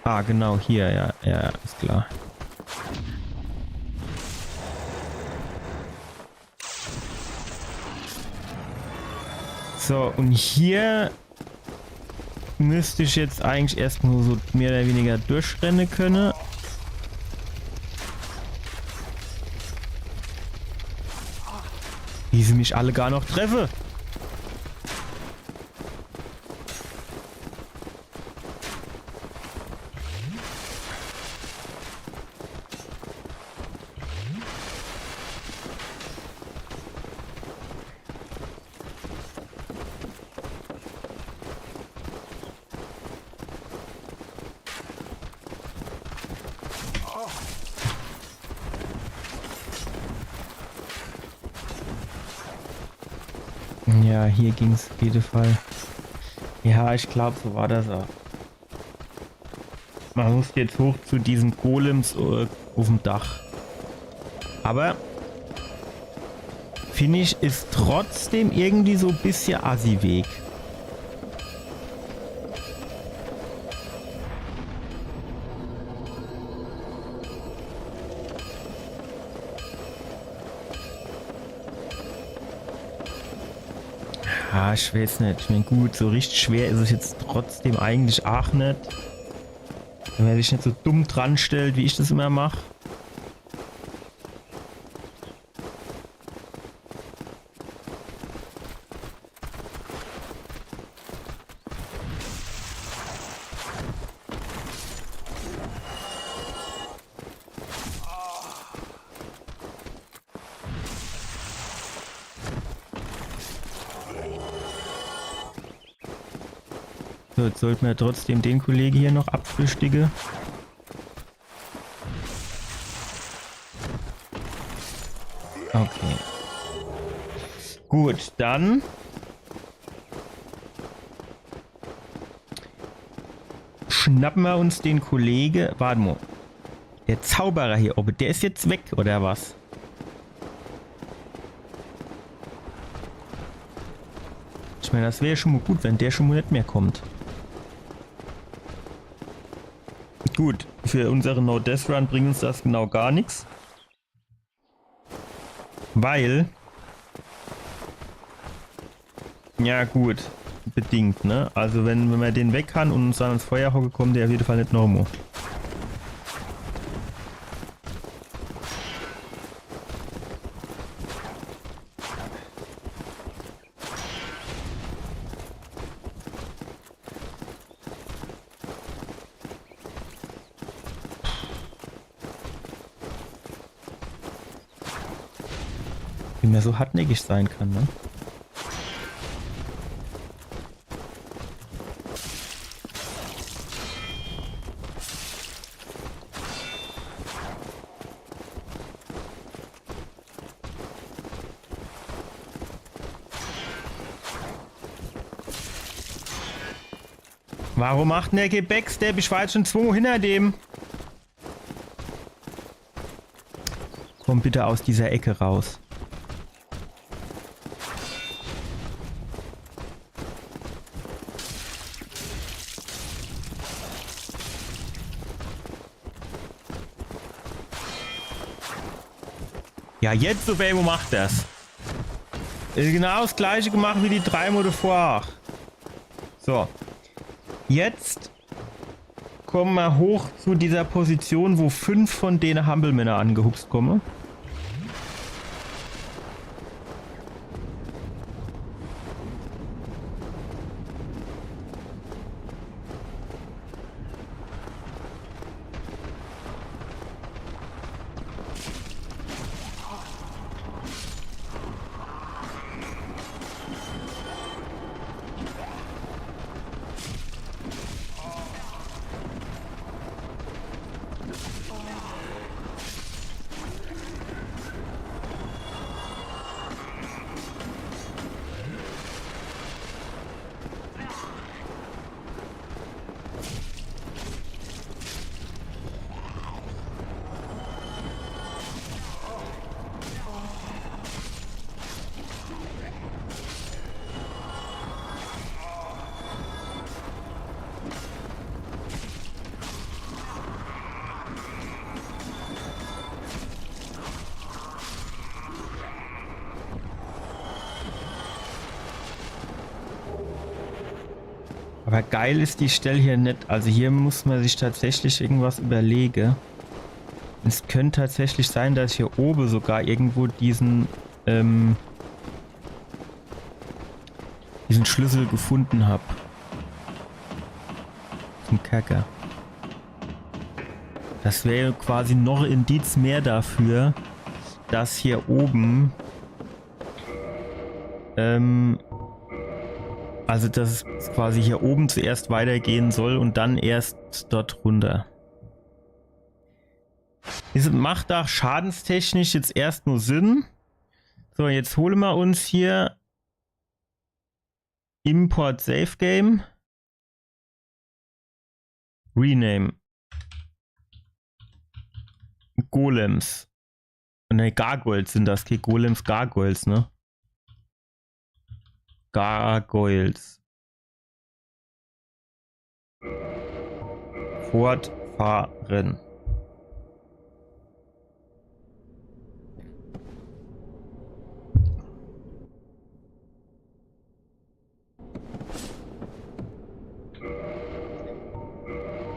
Ah, genau, hier, ja, ja, ist klar. So, und hier müsste ich jetzt eigentlich erst nur so mehr oder weniger durchrennen können. Wie sie mich alle gar noch treffen. Ja, hier ging es auf jeden Fall. Ja, ich glaube, so war das auch. Man muss jetzt hoch zu diesen Golems auf dem Dach. Aber finde ich, ist trotzdem irgendwie so ein bisschen Assi-Weg. Ja, ich weiß nicht. Ich meine, gut, so richtig schwer ist es jetzt trotzdem eigentlich auch nicht. Wenn man sich nicht so dumm dran stellt, wie ich das immer mache. So, jetzt sollten wir trotzdem den Kollegen hier noch abfrühstücken. Okay. Gut, dann schnappen wir uns den Kollege. Warte mal. Der Zauberer hier oben, der ist jetzt weg, oder was? Ich meine, das wäre schon mal gut, wenn der schon mal nicht mehr kommt. Gut, für unseren No-Death-Run bringt uns das genau gar nichts. Weil... Ja gut, bedingt, ne? Also wenn man den weg kann und uns dann ans Feuer hocken, kommt der auf jeden Fall nicht normal. Wie man so hartnäckig sein kann, ne? Warum macht denn der Gebackstep? Ich war jetzt schon 2 hinter dem. Komm bitte aus dieser Ecke raus. Ja, jetzt so, wer macht das? Ist genau das gleiche gemacht wie die 3 Monate vorher. So. Jetzt kommen wir hoch zu dieser Position, wo 5 von denen Hampelmänner angehupst kommen. Aber geil ist die Stelle hier nicht. Also hier muss man sich tatsächlich irgendwas überlegen. Es könnte tatsächlich sein, dass ich hier oben sogar irgendwo diesen Schlüssel gefunden habe. Zum Kerker. Das wäre quasi noch ein Indiz mehr dafür, dass hier oben also dass es quasi hier oben zuerst weitergehen soll und dann erst dort runter. Es macht auch schadenstechnisch jetzt erst nur Sinn. So, jetzt holen wir uns hier Import Save Game. Rename. Golems. Ne, Gargoyles sind das. Okay, Golems, Gargoyles, ne? Gargoyles. Fortfahren.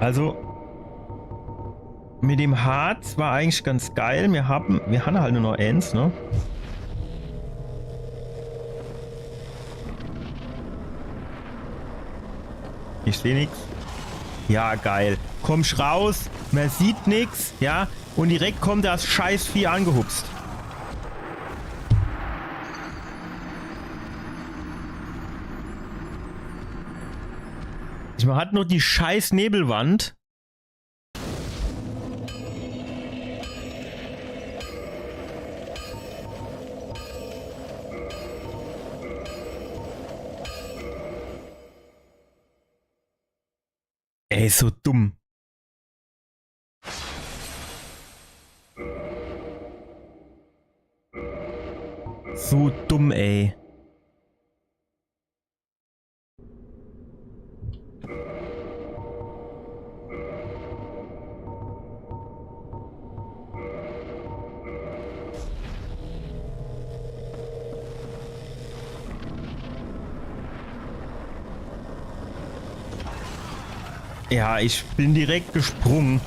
Also mit dem Harz war eigentlich ganz geil. Wir haben halt nur noch eins, ne? Ich sehe nichts. Ja, geil. Kommst raus, man sieht nichts, ja, und direkt kommt das Scheißvieh angehupst. Man hat noch die scheiß Nebelwand. Ey, ist so dumm. So dumm, ey. Ja, ich bin direkt gesprungen.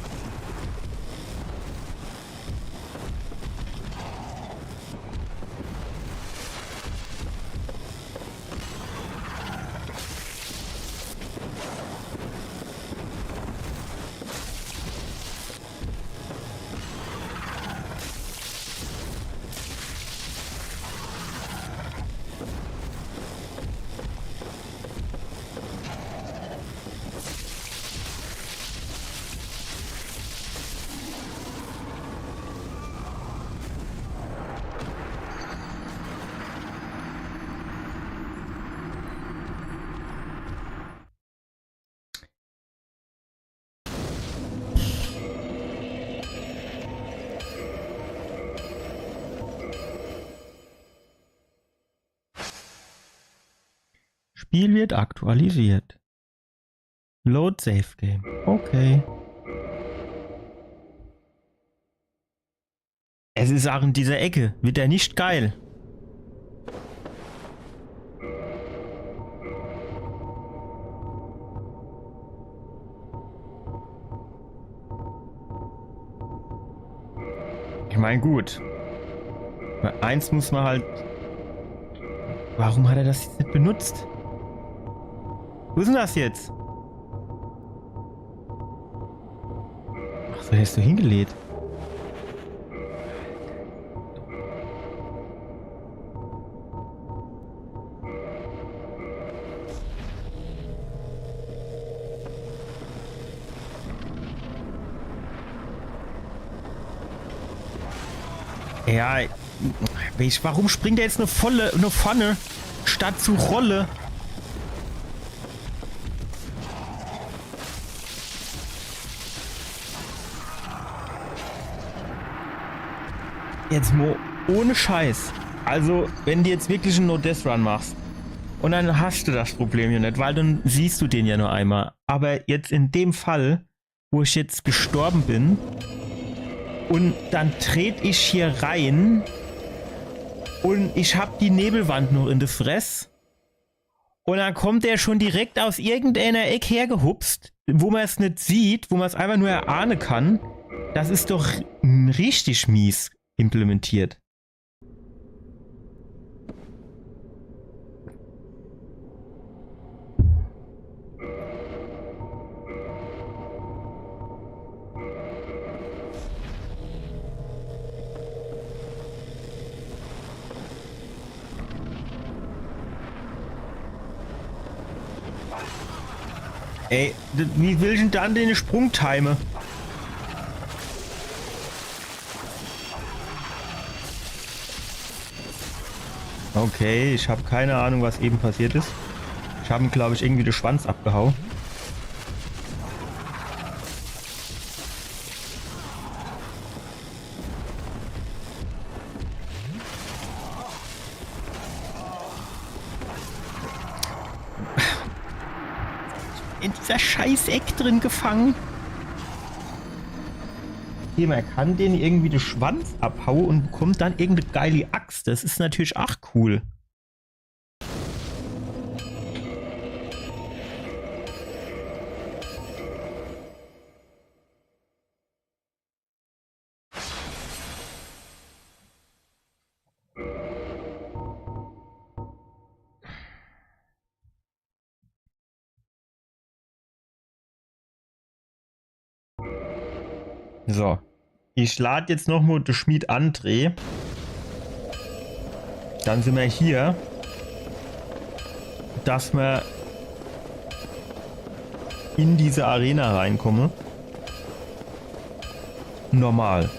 Spiel wird aktualisiert. Load Save Game. Okay. Es ist auch in dieser Ecke. Wird er nicht geil? Ich meine, gut. Eins muss man halt... Warum hat er das jetzt nicht benutzt? Wo ist denn das jetzt? Ach so, hast du hingelegt. Ja, warum springt er jetzt eine Pfanne statt zu Rolle? Jetzt ohne Scheiß. Also, wenn du jetzt wirklich einen No-Death-Run machst und dann hast du das Problem ja nicht, weil dann siehst du den ja nur einmal. Aber jetzt in dem Fall, wo ich jetzt gestorben bin und dann trete ich hier rein und ich habe die Nebelwand noch in der Fress und dann kommt der schon direkt aus irgendeiner Ecke hergehupst, wo man es nicht sieht, wo man es einfach nur erahnen kann. Das ist doch richtig mies implementiert. Ey, wie will ich denn dann den Sprungtimer? Okay, ich habe keine Ahnung, was eben passiert ist. Ich habe ihm, glaube ich, irgendwie den Schwanz abgehauen. In dieser scheiß Eck drin gefangen. Hier, man kann den irgendwie den Schwanz abhauen und bekommt dann irgendeine geile Axt. Das ist natürlich auch cool. So. Ich lade jetzt nochmal den Schmied André. Dann sind wir hier. Dass wir in diese Arena reinkommen. Normal.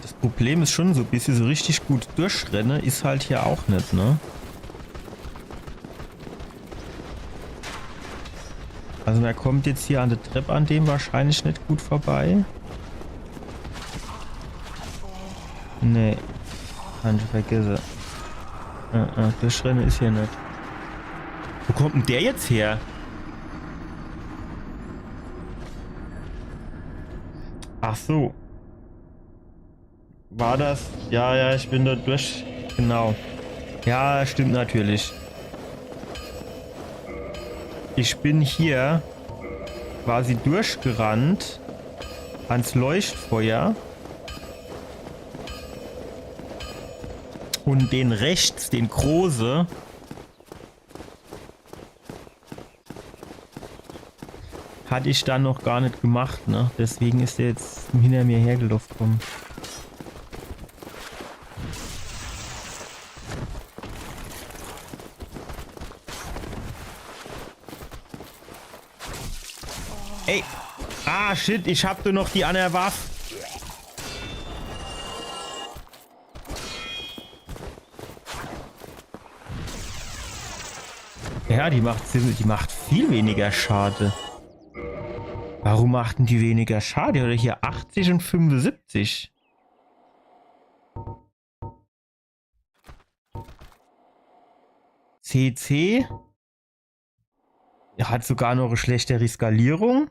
Das Problem ist schon so, bis ich so richtig gut durchrenne, ist halt hier auch nicht, ne? Also man kommt jetzt hier an der Treppe an dem wahrscheinlich nicht gut vorbei. Nee. Kann ich vergessen. Durchrennen ist hier nicht. Wo kommt denn der jetzt her? Ach so. War das? Ja, ich bin da durch. Genau. Ja, stimmt natürlich. Ich bin hier quasi durchgerannt ans Leuchtfeuer und den rechts, den Große, hatte ich dann noch gar nicht gemacht, ne? Deswegen ist er jetzt hinter mir hergelaufen. Ey! Ah, shit, ich hab nur noch die an der Waffe. Ja, die macht viel weniger Schade. Warum machten die weniger Schade? Oder hier 80 und 75? CC? Er hat sogar noch eine schlechtere Skalierung.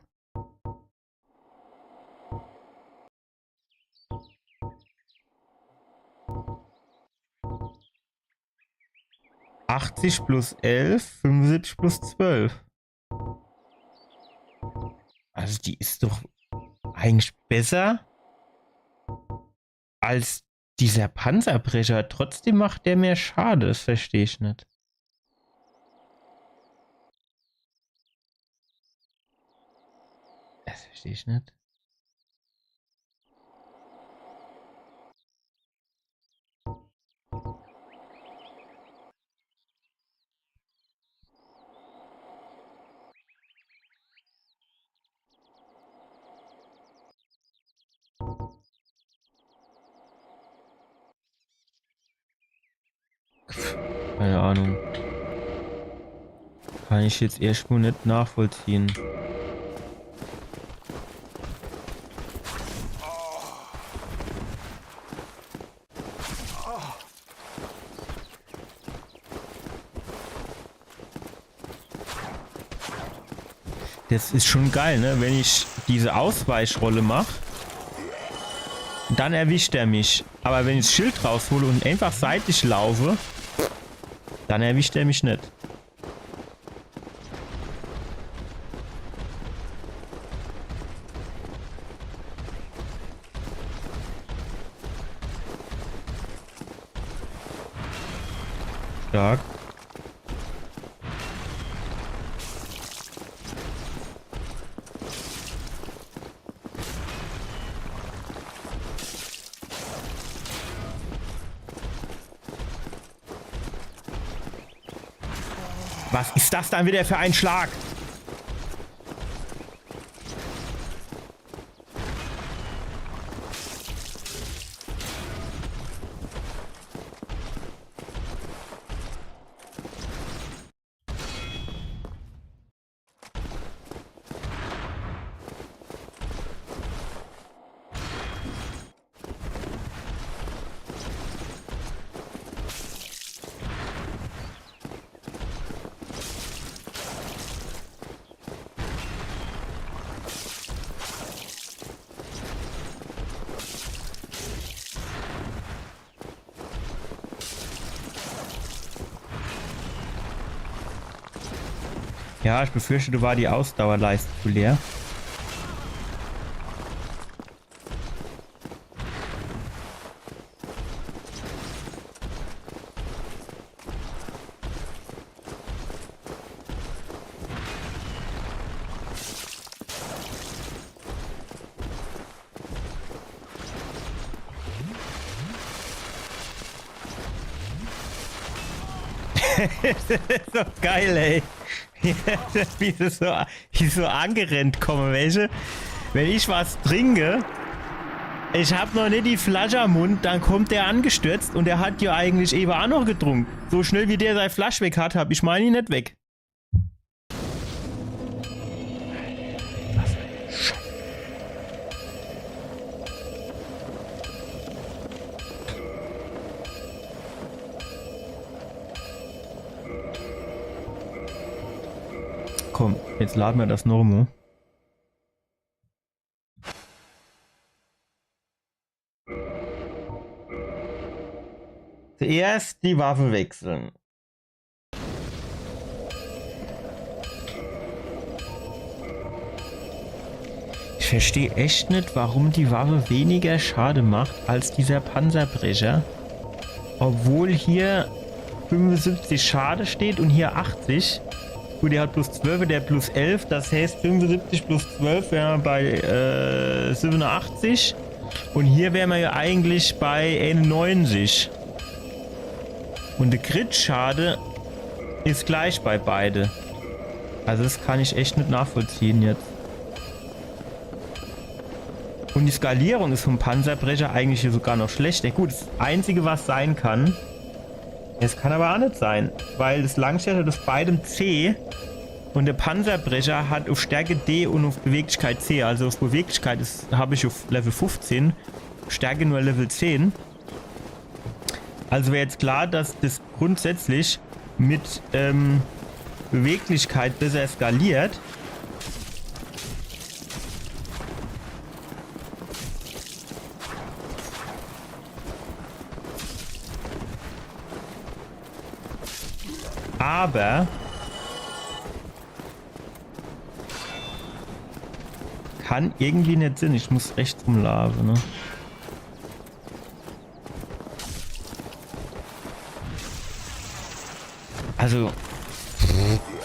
80 plus 11, 75 plus 12. Also die ist doch eigentlich besser als dieser Panzerbrecher. Trotzdem macht der mehr Schade. Das verstehe ich nicht. Das verstehe ich nicht. Keine Ahnung. Kann ich jetzt erstmal nicht nachvollziehen. Das ist schon geil, ne? Wenn ich diese Ausweichrolle mache, dann erwischt er mich. Aber wenn ich das Schild raushole und einfach seitlich laufe, dann erwischt er mich nicht. Stark. Was ist das dann wieder für ein Schlag? Ja, ich befürchte, du war die Ausdauerleiste zu leer. Das ist so geil, ey. Wie so angerennt kommen, welche. Wenn ich was trinke, ich hab noch nicht die Flasche am Mund, dann kommt der angestürzt und der hat ja eigentlich eben auch noch getrunken. So schnell wie der seine Flasche weg hat, hab ich meine ihn nicht weg. Komm, jetzt laden wir das Normo. Zuerst die Waffe wechseln. Ich verstehe echt nicht, warum die Waffe weniger Schade macht als dieser Panzerbrecher. Obwohl hier 75 Schade steht und hier 80. Gut, der hat plus 12, der plus 11. Das heißt 75 plus 12 wären wir bei 87. Und hier wären wir ja eigentlich bei 91. Und der Crit-Schade ist gleich bei beide. Also das kann ich echt nicht nachvollziehen jetzt. Und die Skalierung ist vom Panzerbrecher eigentlich hier sogar noch schlechter. Gut, das Einzige, was sein kann, es kann aber auch nicht sein, weil das Langschwert hat auf beidem C und der Panzerbrecher hat auf Stärke D und auf Beweglichkeit C. Also auf Beweglichkeit habe ich auf Level 15, Stärke nur Level 10. Also wäre jetzt klar, dass das grundsätzlich mit Beweglichkeit besser skaliert. aber kann irgendwie nicht Sinn. Ich muss rechts rumlaufen, ne? Also,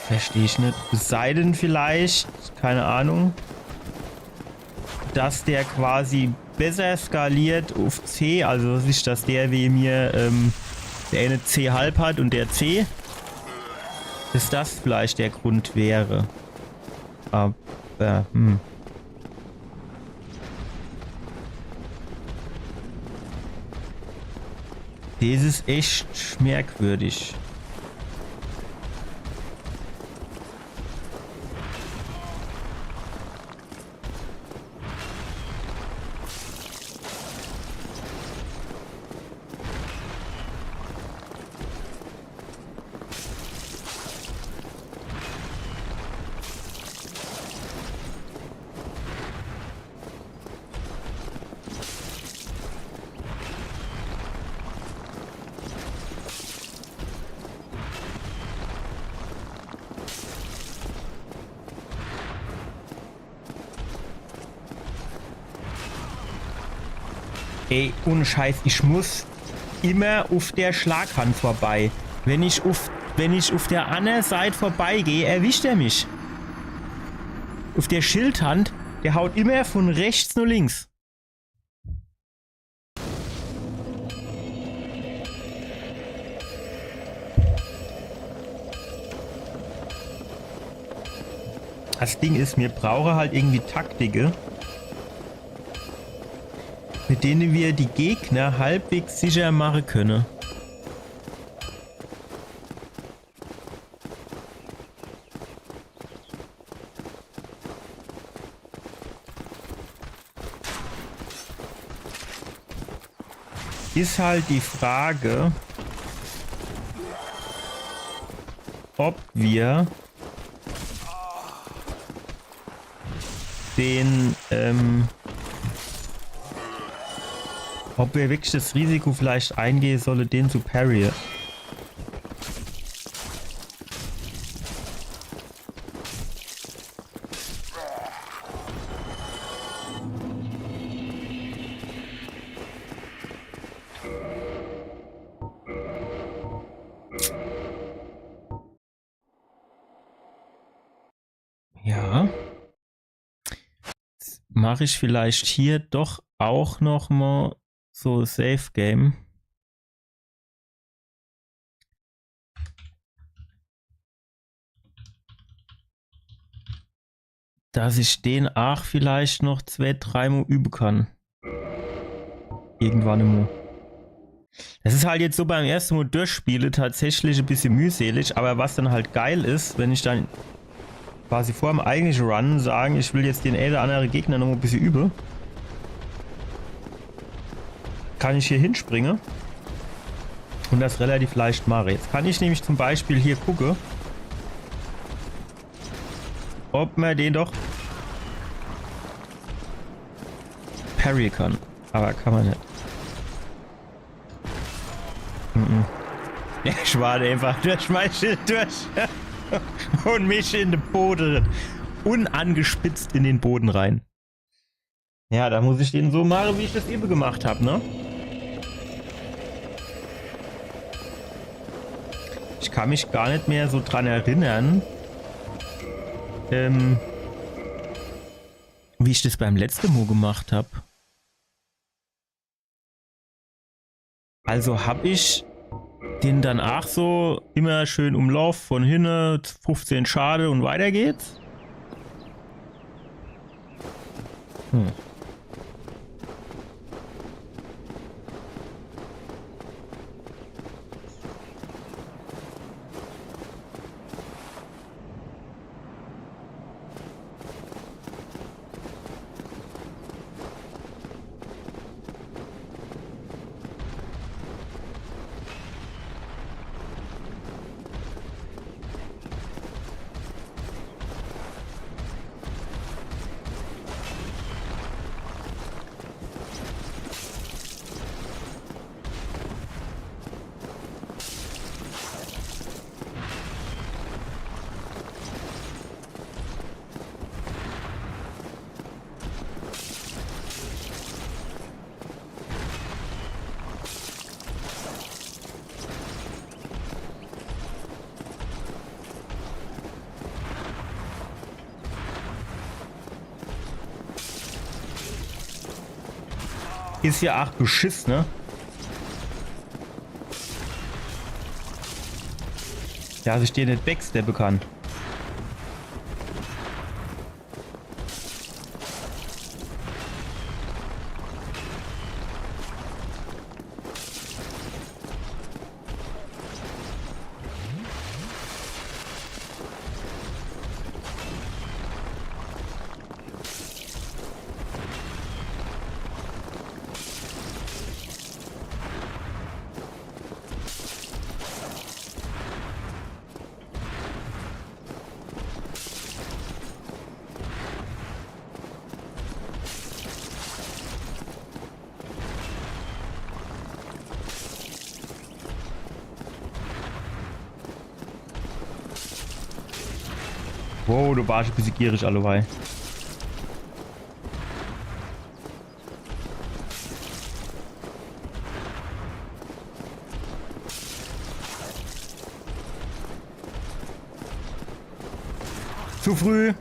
verstehe ich nicht. Es sei denn vielleicht, keine Ahnung, dass der quasi besser skaliert auf C, also nicht, dass der wie mir der eine C halb hat und der C, dass das vielleicht der Grund wäre. Aber, Das ist echt merkwürdig. Ey, ohne Scheiß, ich muss immer auf der Schlaghand vorbei. Wenn ich auf der anderen Seite vorbeigehe, erwischt er mich. Auf der Schildhand, der haut immer von rechts nur links. Das Ding ist, mir brauche halt irgendwie Taktiken, mit denen wir die Gegner halbwegs sicher machen können. Ist halt die Frage, ob wir ob wir wirklich das Risiko vielleicht eingehen sollen, den zu parryen. Ja. Mache ich vielleicht hier doch auch noch mal so Safe Game. Dass ich den auch vielleicht noch 2-3 Mal üben kann. Irgendwann immer. Das ist halt jetzt so beim ersten Mal durchspiele tatsächlich ein bisschen mühselig, aber was dann halt geil ist, wenn ich dann quasi vor dem eigentlichen Run sagen, ich will jetzt den einen oder anderen Gegner noch ein bisschen üben, kann ich hier hinspringen und das relativ leicht mache. Jetzt kann ich nämlich zum Beispiel hier gucken, ob man den doch parry kann. Aber kann man nicht. Ja, ich warte einfach durch mein Schild durch und mich in den Boden, unangespitzt in den Boden rein. Ja, da muss ich den so machen, wie ich das eben gemacht habe, ne? Ich kann mich gar nicht mehr so dran erinnern, wie ich das beim letzten Mal gemacht habe. Also habe ich den dann auch so immer schön Umlauf von hinten, 15 Schade und weiter geht's. Ist ja ach Beschiss, ne? Ja, sich dir nicht wächst, der bekannt. Wow, du warst ein bisschen gierig, allebei. Zu früh.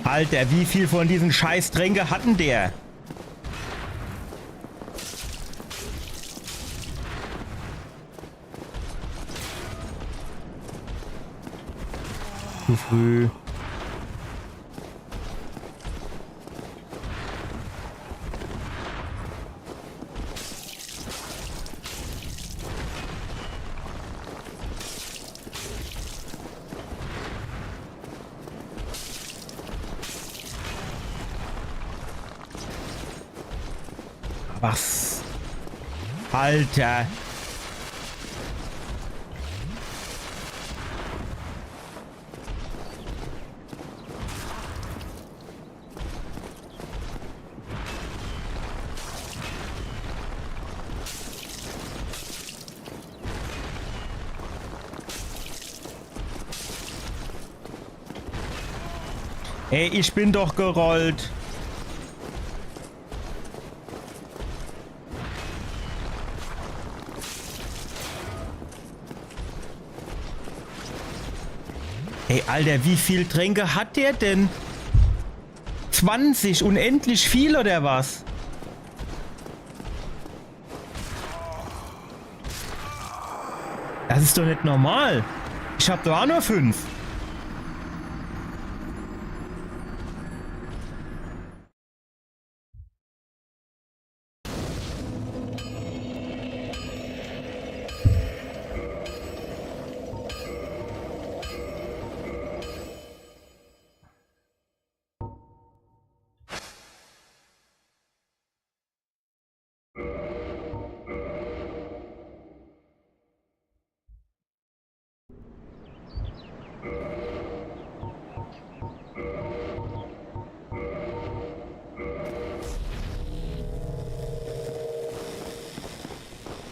Alter, wie viel von diesen Scheißtränke hatten der? Zu früh. Was? Alter. Ey, ich bin doch gerollt. Ey, Alter, wie viel Tränke hat der denn? 20, unendlich viel oder was? Das ist doch nicht normal. Ich hab doch auch nur 5.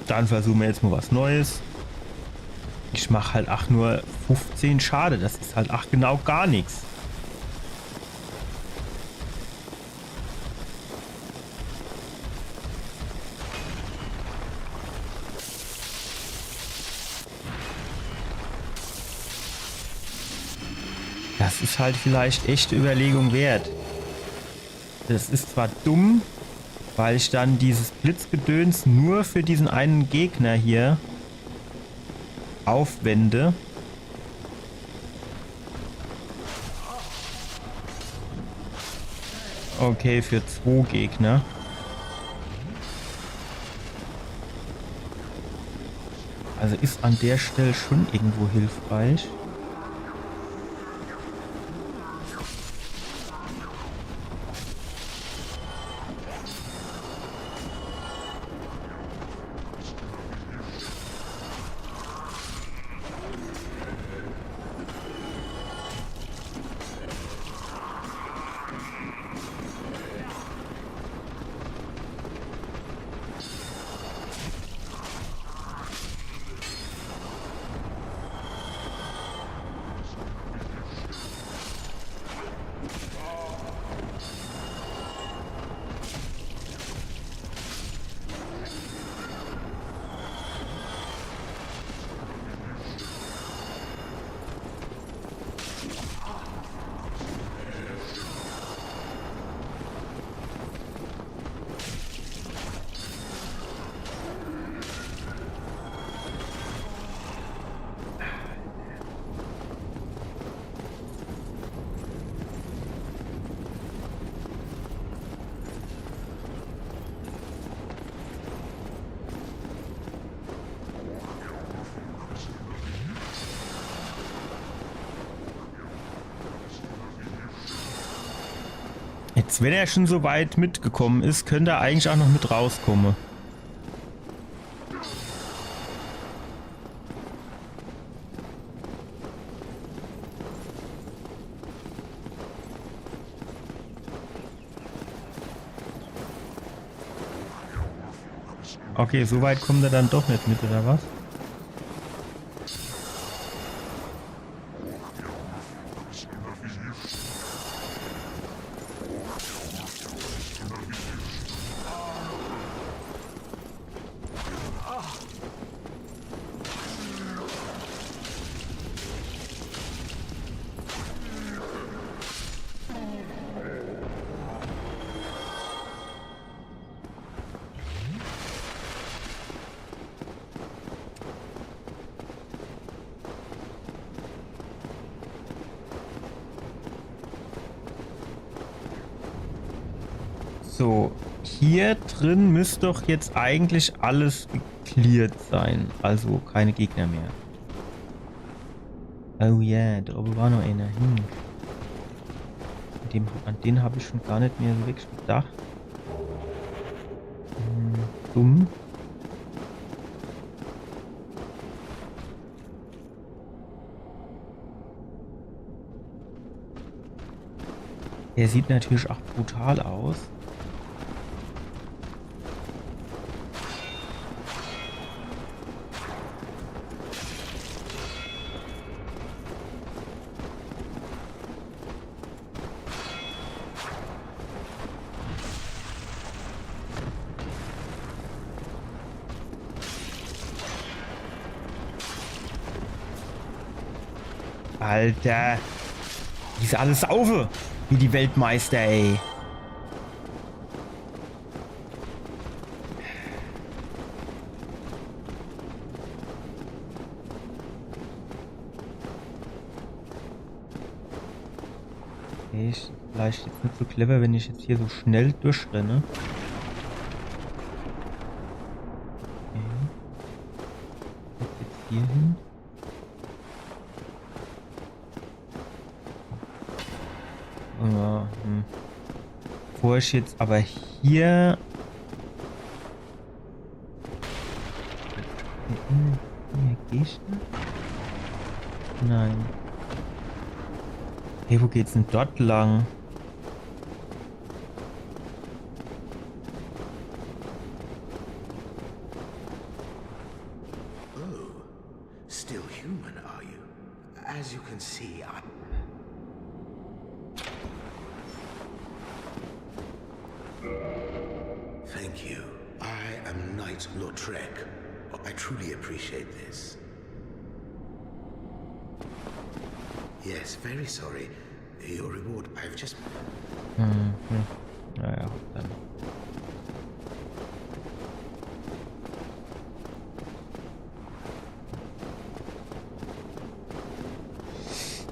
Dann versuchen wir jetzt mal was Neues. Ich mache halt auch nur 15 Schade. Das ist halt auch genau gar nichts. Das ist halt vielleicht echte Überlegung wert. Das ist zwar dumm, weil ich dann dieses Blitzgedöns nur für diesen einen Gegner hier aufwende. Okay, für 2 Gegner. Also ist an der Stelle schon irgendwo hilfreich. Jetzt, wenn er schon so weit mitgekommen ist, könnte er eigentlich auch noch mit rauskommen. Okay, so weit kommt er dann doch nicht mit, oder was? So, hier drin müsste doch jetzt eigentlich alles gecleared sein. Also keine Gegner mehr. Oh ja, yeah, da oben war noch einer. An den habe ich schon gar nicht mehr so wirklich gedacht. Dumm. Der sieht natürlich auch brutal aus. Alter. Die ist alles saufe. Wie die Weltmeister, ey. Okay, ist vielleicht jetzt nicht so clever, wenn ich jetzt hier so schnell durchrenne. Okay. Jetzt hier hin. Ja, Bevor ich jetzt aber hier... Hier geh ich da? Nein. Hey, wo geht's denn dort lang? Oh, still human, are you? As you can see, Thank you. I am Knight Lautrec. I truly appreciate this. Yes, very sorry. Your reward, I've just... Naja, dann.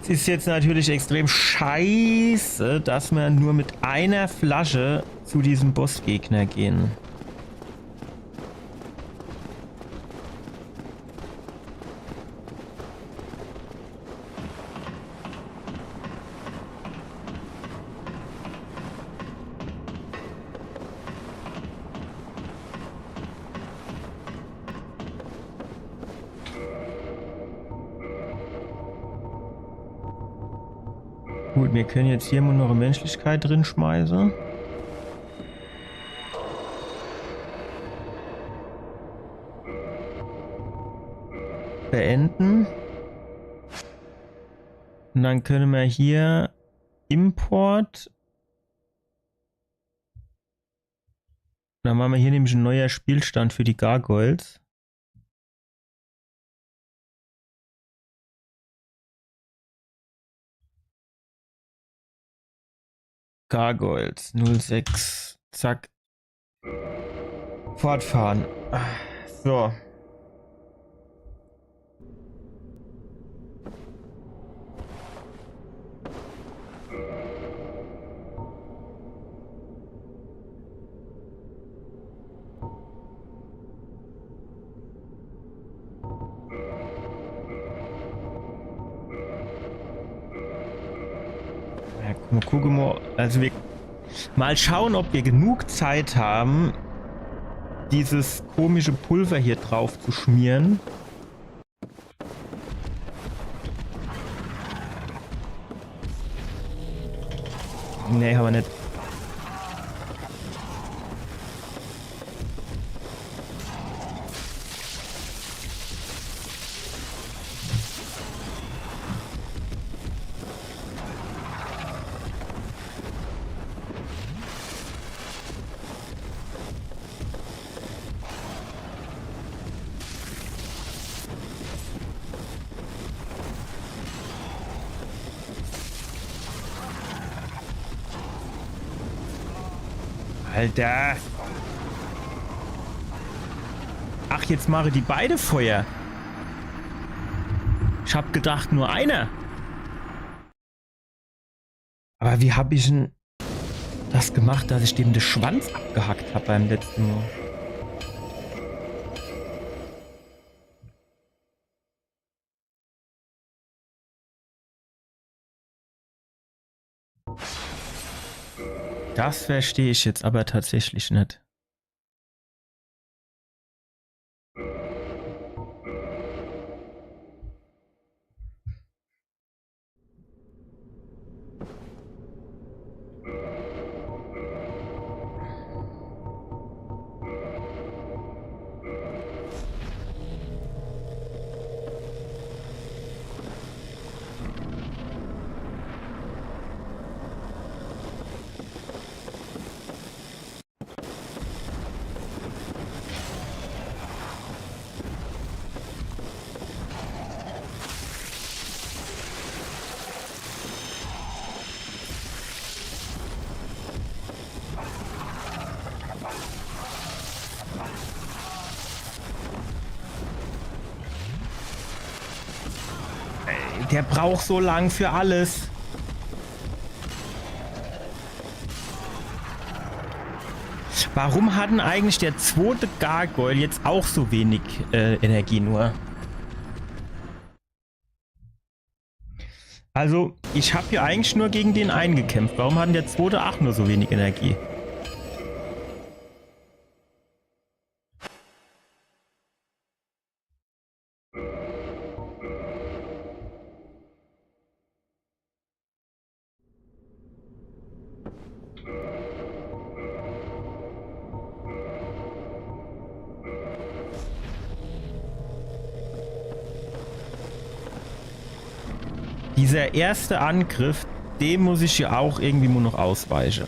Es ist jetzt natürlich extrem scheiße, dass wir nur mit einer Flasche zu diesem Bossgegner gehen. Gut, wir können jetzt hier mal noch eine Menschlichkeit drin schmeißen. Beenden. Und dann können wir hier Import. Dann machen wir hier nämlich ein neuer Spielstand für die Gargoyles. Gargoyles 06. Zack. Fortfahren. So. Ja, gucken wir. Also Mal schauen, ob wir genug Zeit haben, dieses komische Pulver hier drauf zu schmieren. Nee, haben wir nicht. Alter. Ach, jetzt mache die beide Feuer. Ich hab gedacht, nur einer. Aber wie habe ich denn das gemacht, dass ich dem den Schwanz abgehackt habe beim letzten Mal? Das verstehe ich jetzt aber tatsächlich nicht. Der braucht so lang für alles. Warum hat denn eigentlich der zweite Gargoyle jetzt auch so wenig Energie nur? Also, ich habe hier eigentlich nur gegen den einen gekämpft. Warum hat denn der zweite auch nur so wenig Energie? Dieser erste Angriff, dem muss ich ja auch irgendwie nur noch ausweichen.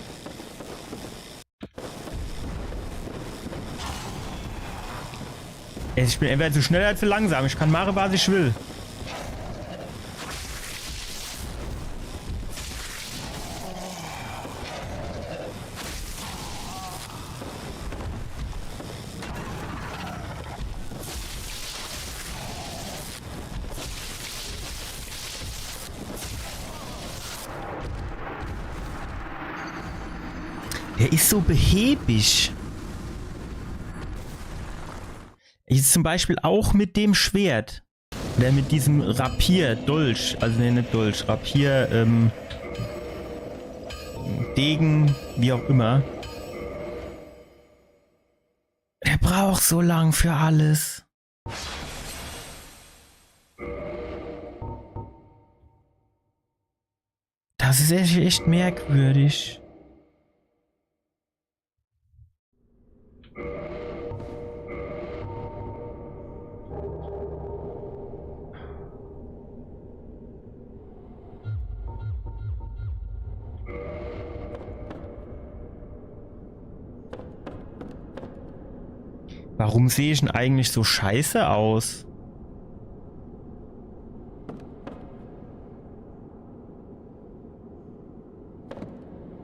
Ich bin entweder zu schnell oder zu langsam. Ich kann machen, was ich will. Der ist so behäbig. Jetzt zum Beispiel auch mit dem Schwert. Oder mit diesem Rapier, Dolch. Also ne, nicht Dolch, Rapier, Degen, wie auch immer. Der braucht so lang für alles. Das ist echt merkwürdig. Warum sehe ich denn eigentlich so scheiße aus?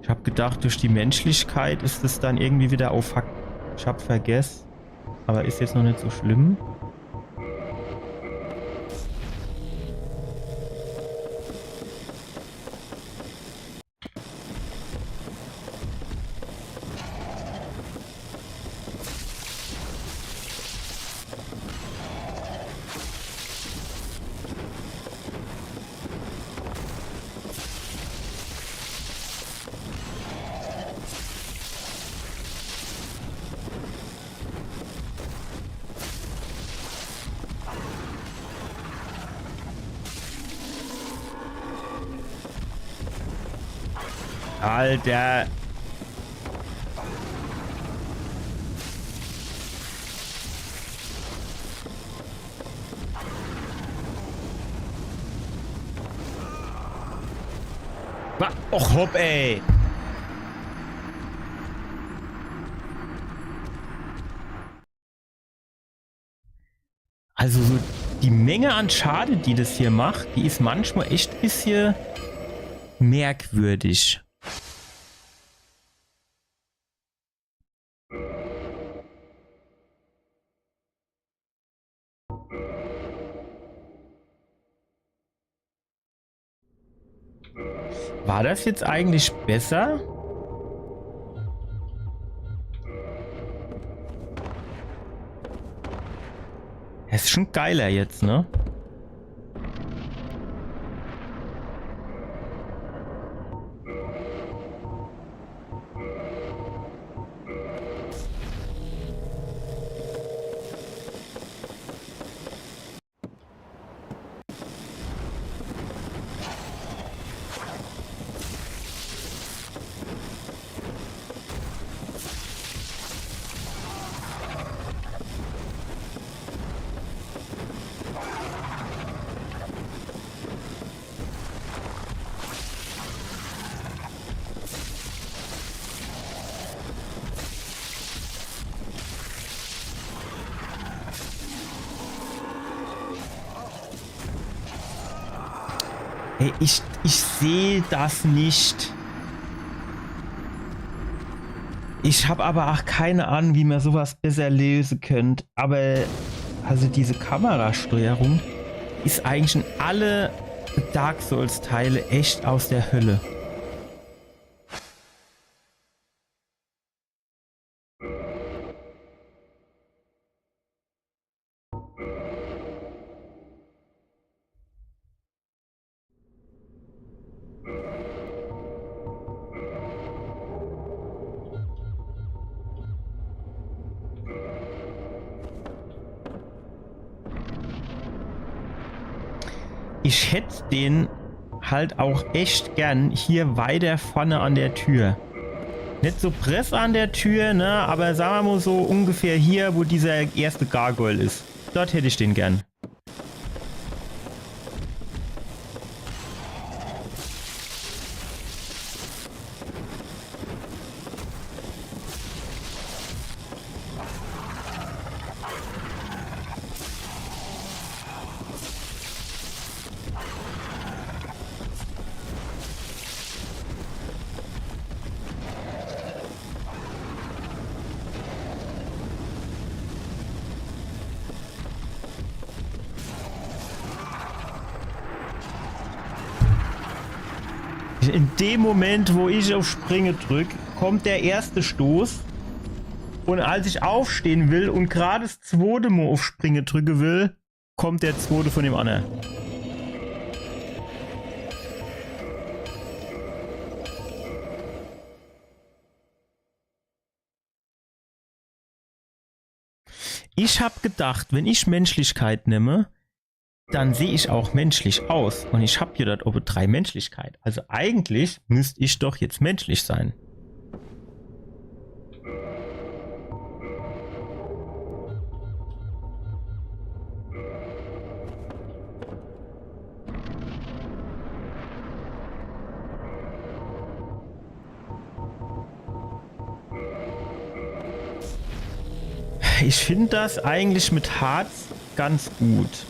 Ich habe gedacht, durch die Menschlichkeit ist es dann irgendwie wieder auf Hack. Ich habe vergessen. Aber ist jetzt noch nicht so schlimm. Alter. Och, hopp, ey. Also so die Menge an Schaden, die das hier macht, die ist manchmal echt ein bisschen merkwürdig. War das jetzt eigentlich besser? Es ist schon geiler jetzt, ne? Hey, ich sehe das nicht. Ich habe aber auch keine Ahnung, wie man sowas besser lösen könnte. Aber also diese Kamerasteuerung ist eigentlich in alle Dark Souls Teile echt aus der Hölle. Ich hätte den halt auch echt gern hier weiter vorne an der Tür. Nicht so press an der Tür, ne, aber sagen wir mal so ungefähr hier, wo dieser erste Gargoyle ist. Dort hätte ich den gern. In dem Moment, wo ich auf Springe drücke, kommt der erste Stoß. Und als ich aufstehen will und gerade das zweite Mal auf Springe drücke will, kommt der zweite von dem anderen. Ich habe gedacht, wenn ich Menschlichkeit nehme, dann sehe ich auch menschlich aus. Und ich habe hier dort oben 3 Menschlichkeit. Also eigentlich müsste ich doch jetzt menschlich sein. Ich finde das eigentlich mit Harz ganz gut.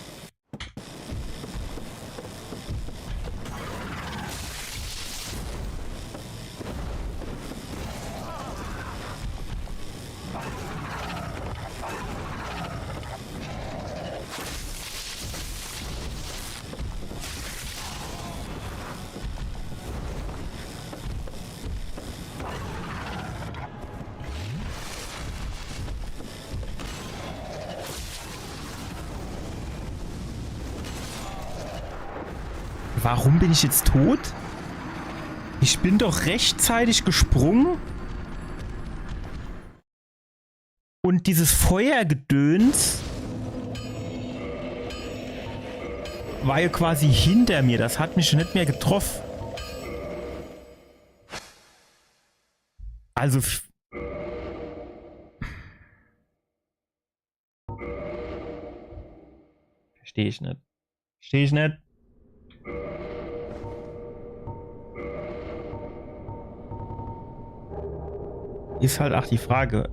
Warum bin ich jetzt tot? Ich bin doch rechtzeitig gesprungen. Und dieses Feuergedöns war ja quasi hinter mir. Das hat mich schon nicht mehr getroffen. Also... Verstehe ich nicht. Verstehe ich nicht. Ist halt auch die Frage.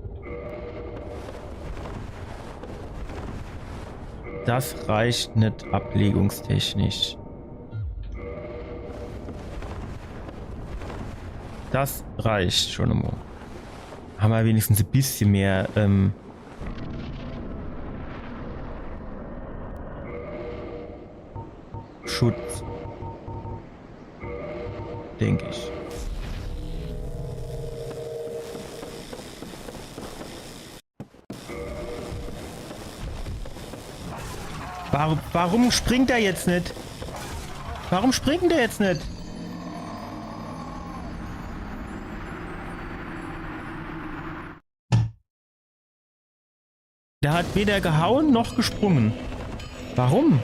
Das reicht nicht ablegungstechnisch. Das reicht schon immer. Haben wir wenigstens ein bisschen mehr Schutz. Denke ich. Warum springt er jetzt nicht? Warum springt er jetzt nicht? Der hat weder gehauen noch gesprungen. Warum?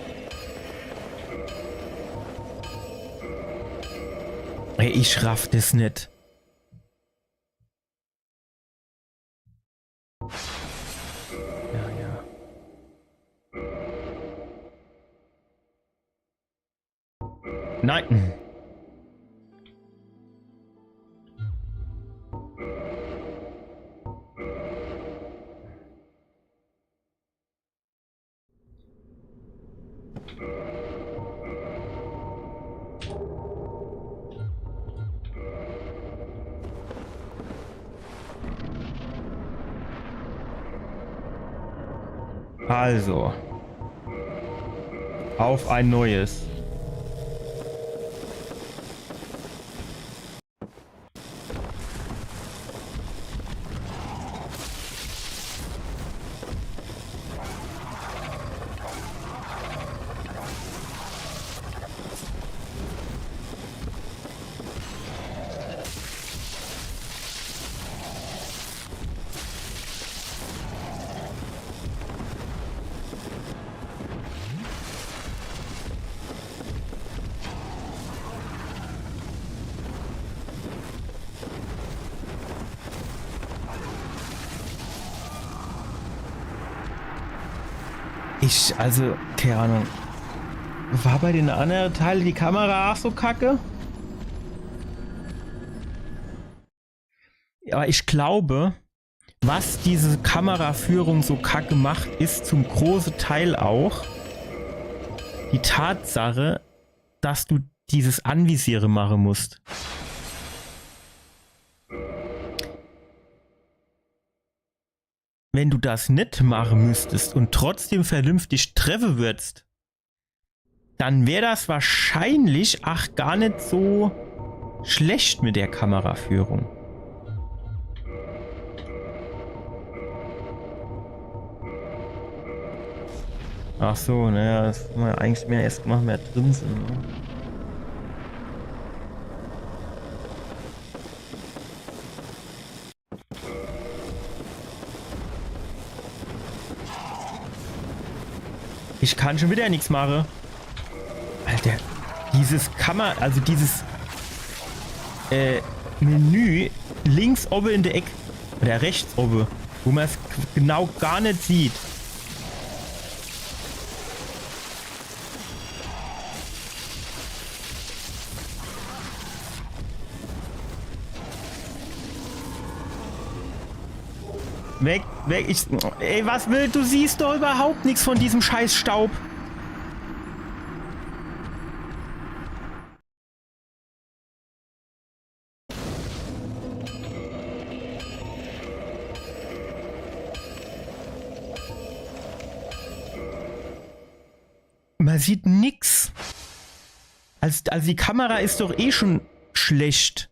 Ey, ich raff das nicht. Ja, ja. Nein. Also. Auf ein neues. Also, keine Ahnung. War bei den anderen Teilen die Kamera auch so kacke? Aber ich glaube, was diese Kameraführung so kacke macht, ist zum großen Teil auch die Tatsache, dass du dieses Anvisieren machen musst. Wenn du das nicht machen müsstest und trotzdem vernünftig treffen würdest, dann wäre das wahrscheinlich gar nicht so schlecht mit der Kameraführung. Ach so, naja, das haben wir eigentlich mehr erst gemacht, mehr drin sind. Ne? Ich kann schon wieder nichts machen. Alter, dieses dieses Menü links oben in der Ecke oder rechts oben, wo man es genau gar nicht sieht. Weg, weg, ey, was will, du siehst doch überhaupt nichts von diesem scheiß Staub. Man sieht nix. Also die Kamera ist doch eh schon schlecht.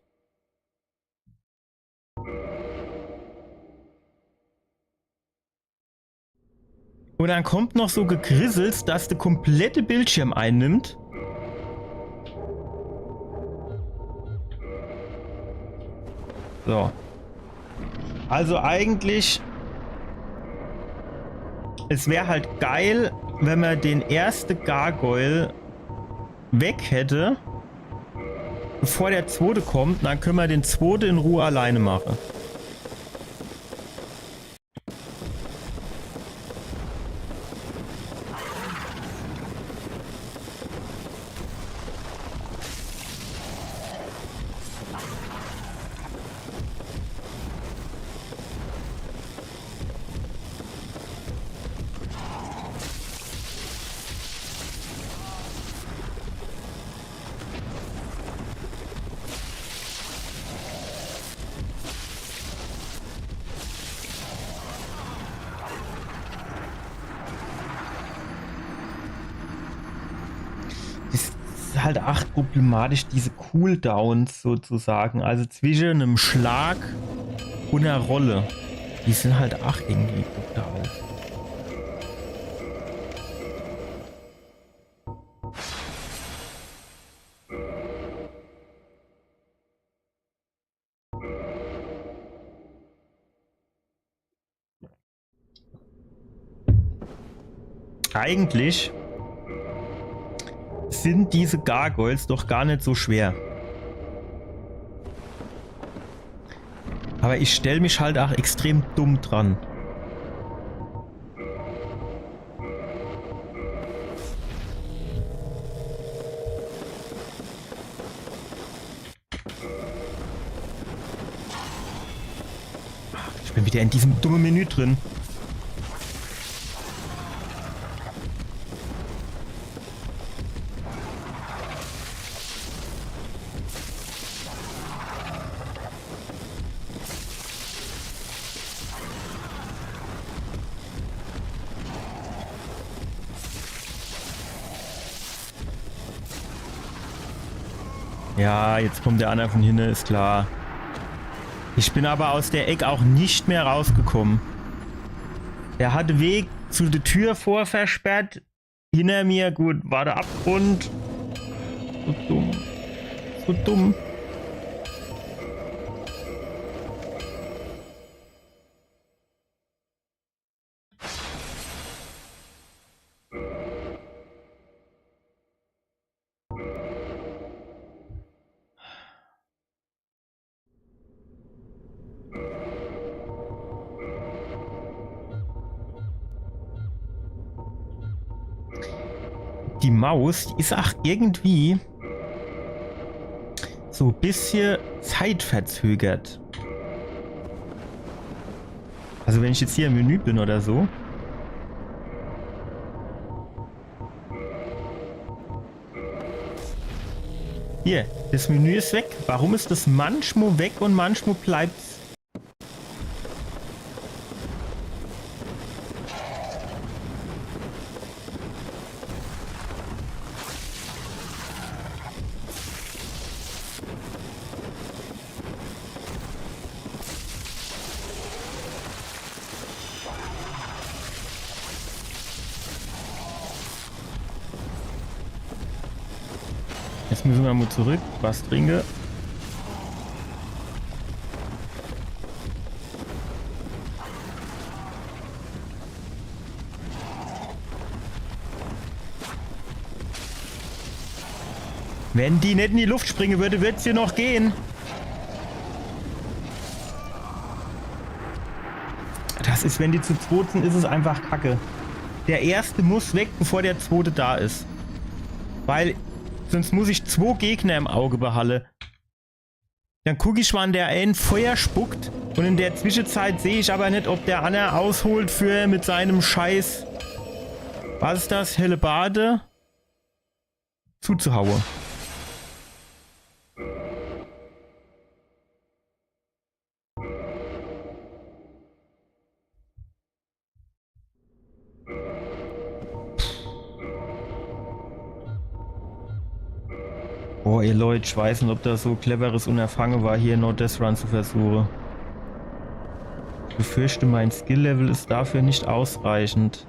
Und dann kommt noch so gegrisselt, dass der komplette Bildschirm einnimmt. So. Also eigentlich, es wäre halt geil, wenn man den ersten Gargoyle weg hätte, bevor der zweite kommt. Dann können wir den zweiten in Ruhe alleine machen. halt auch problematisch, diese Cooldowns sozusagen. Also zwischen einem Schlag und einer Rolle. Die sind halt auch irgendwie brutal. Eigentlich sind diese Gargoyles doch gar nicht so schwer. Aber ich stelle mich halt auch extrem dumm dran. Ich bin wieder in diesem dummen Menü drin. Ja, jetzt kommt der andere von hinten, ist klar. Ich bin aber aus der Ecke auch nicht mehr rausgekommen. Der hatte Weg zu der Tür vor versperrt. Hinter mir, gut, war der Abgrund. So dumm. So dumm. Die Maus, die ist auch irgendwie so ein bisschen zeitverzögert. Also wenn ich jetzt hier im Menü bin oder so. Hier, das Menü ist weg. Warum ist das manchmal weg und manchmal bleibt's? Jetzt müssen wir mal zurück, was trinke. Wenn die nicht in die Luft springen würde, wird es hier noch gehen. Das ist, wenn die zu zweit sind, ist es einfach kacke. Der erste muss weg, bevor der zweite da ist. Weil sonst muss ich 2 Gegner im Auge behalten. Dann gucke ich, wann der ein Feuer spuckt. Und in der Zwischenzeit sehe ich aber nicht, ob der Anna ausholt für mit seinem Scheiß. Was ist das? Hellebarde? Zuzuhauen. Boah, ihr Leute, ich weiß nicht, ob das so cleveres Unterfangen war, hier No Death Run zu versuchen. Ich befürchte, mein Skill-Level ist dafür nicht ausreichend.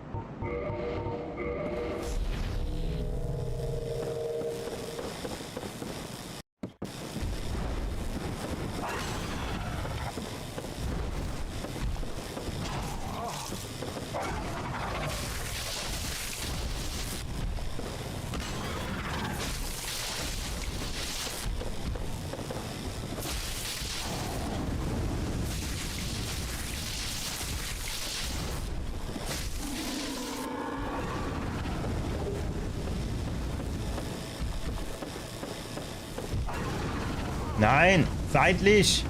Nein, seitlich.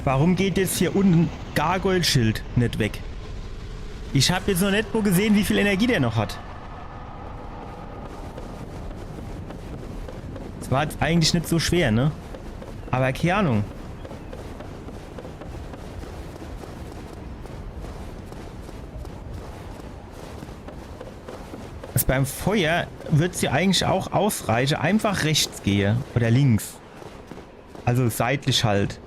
Warum geht jetzt hier unten Gargoyle-Schild nicht weg? Ich habe jetzt noch nicht wo gesehen, wie viel Energie der noch hat. Das war jetzt eigentlich nicht so schwer, ne? Aber keine Ahnung. Also beim Feuer wird es ja eigentlich auch ausreichen, einfach rechts gehe oder links. Also seitlich halt.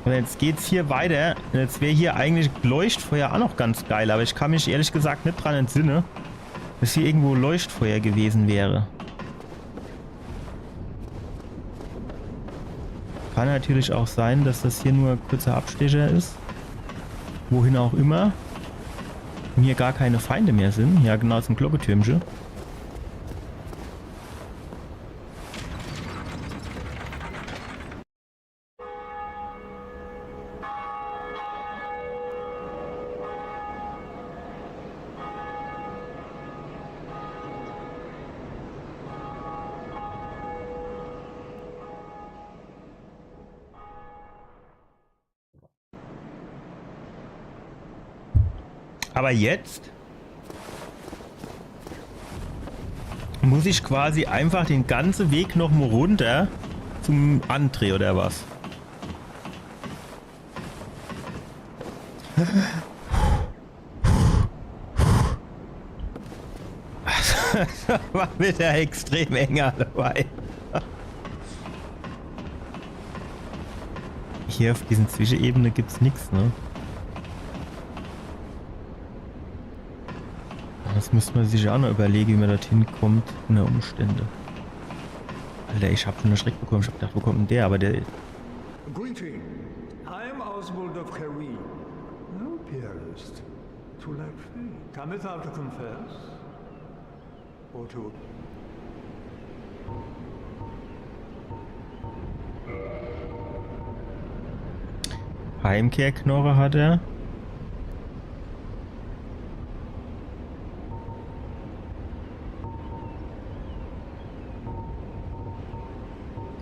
Und jetzt geht's hier weiter. Jetzt wäre hier eigentlich Leuchtfeuer auch noch ganz geil, aber ich kann mich ehrlich gesagt nicht dran entsinnen, dass hier irgendwo Leuchtfeuer gewesen wäre. Kann natürlich auch sein, dass das hier nur ein kurzer Abstecher ist. Wohin auch immer. Und hier gar keine Feinde mehr sind. Ja, genau zum Glockentürmchen. Aber jetzt muss ich quasi einfach den ganzen Weg noch mal runter zum André oder was? War wieder extrem enger dabei. Hier auf diesen Zwischenebene gibt's nichts, ne? Das müsste man sich auch noch überlegen, wie man dorthin kommt, unter Umstände. Alter, ich hab schon einen Schreck bekommen. Ich hab gedacht, wo kommt denn der? Aber der... Greeting. I am Oswald of Career. No peerless. To like fate. Cometh out to confess? Or to... Heimkehrknorre hat er.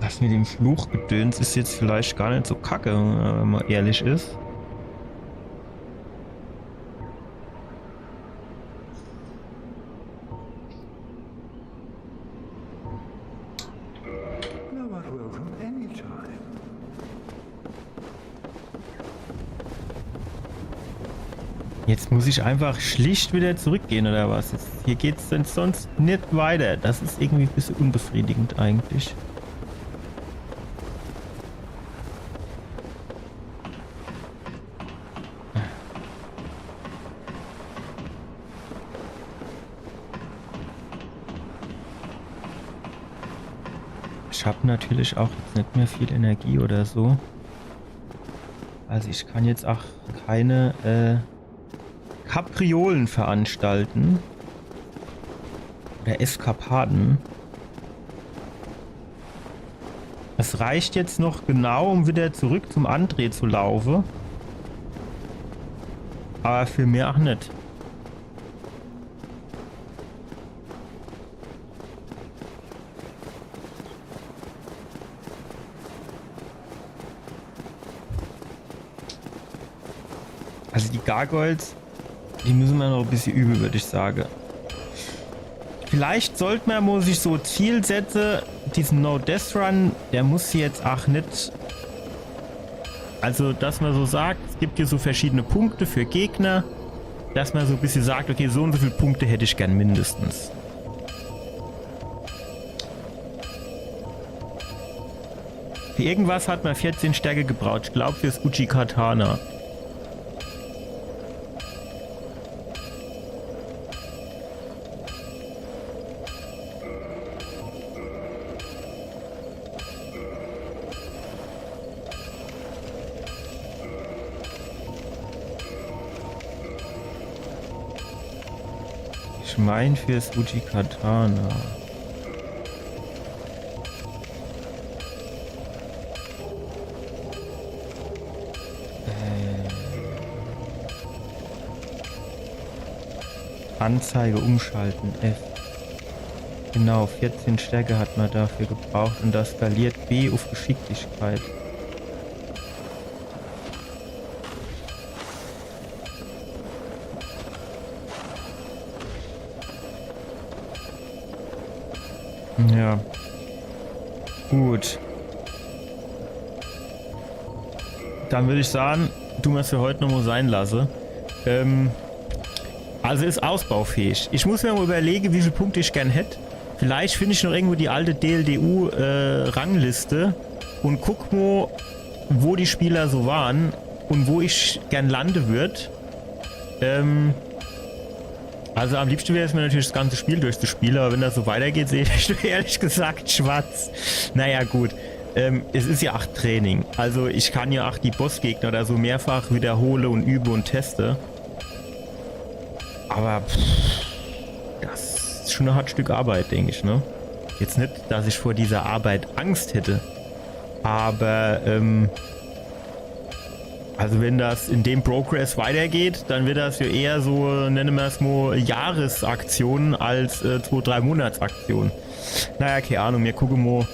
Das mit dem Fluchgedöns ist jetzt vielleicht gar nicht so kacke, wenn man ehrlich ist. Thou art welcome anytime. Jetzt muss ich einfach schlicht wieder zurückgehen oder was? Hier geht es denn sonst nicht weiter. Das ist irgendwie ein bisschen unbefriedigend eigentlich. Ich habe natürlich auch jetzt nicht mehr viel Energie oder so. Also ich kann jetzt auch keine Kapriolen veranstalten. Oder Eskapaden. Es reicht jetzt noch genau, um wieder zurück zum André zu laufen. Aber für mehr auch nicht. Also die Gargoyles, die müssen wir noch ein bisschen üben, würde ich sagen. Vielleicht sollte man, muss ich so Ziel setzen, diesen No-Death-Run, der muss jetzt auch nicht... Also, dass man so sagt, es gibt hier so verschiedene Punkte für Gegner, dass man so ein bisschen sagt, okay, so und so viele Punkte hätte ich gern mindestens. Für irgendwas hat man 14 Stärke gebraucht. Ich glaube fürs Uchi-Katana. Ich meine fürs Uchi-Katana. Anzeige umschalten, F. Genau, 14 Stärke hat man dafür gebraucht und das skaliert B auf Geschicklichkeit. Ja. Gut. Dann würde ich sagen, du mir für heute noch mal sein lassen. Also ist ausbaufähig. Ich muss mir mal überlegen, wie viele Punkte ich gern hätte. Vielleicht finde ich noch irgendwo die alte DLDU-Rangliste und guck mal, wo die Spieler so waren und wo ich gern lande würde. Also am liebsten wäre es mir natürlich das ganze Spiel durchzuspielen, aber wenn das so weitergeht, sehe ich ehrlich gesagt schwarz. Naja gut, es ist ja 8 Training, also ich kann ja auch die Bossgegner oder so mehrfach wiederhole und übe und teste. Aber das ist schon ein hartes Stück Arbeit, denke ich, ne? Jetzt nicht, dass ich vor dieser Arbeit Angst hätte, aber also wenn das in dem Progress weitergeht, dann wird das ja eher so, nennen wir es mal, Jahresaktionen als 2-3 Monatsaktionen. Naja, keine Ahnung, wir gucken mal,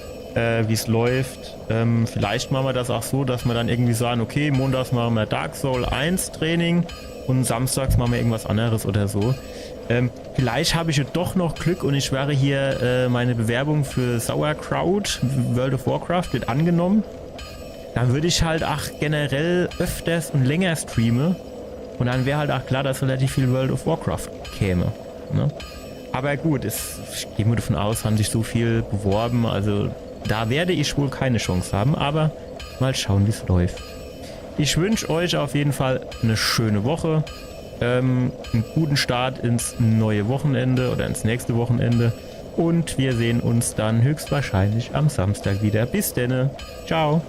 wie es läuft. Vielleicht machen wir das auch so, dass wir dann irgendwie sagen, okay, montags machen wir Dark Souls 1 Training und samstags machen wir irgendwas anderes oder so. Vielleicht habe ich ja doch noch Glück und ich wäre hier, meine Bewerbung für Sauerkraut, World of Warcraft, wird angenommen. Dann würde ich halt auch generell öfters und länger streamen und dann wäre halt auch klar, dass relativ viel World of Warcraft käme. Ne? Aber gut, ich gehe mal davon aus, haben sich so viel beworben, also da werde ich wohl keine Chance haben, aber mal schauen, wie es läuft. Ich wünsche euch auf jeden Fall eine schöne Woche, einen guten Start ins neue Wochenende oder ins nächste Wochenende und wir sehen uns dann höchstwahrscheinlich am Samstag wieder. Bis denne, ciao!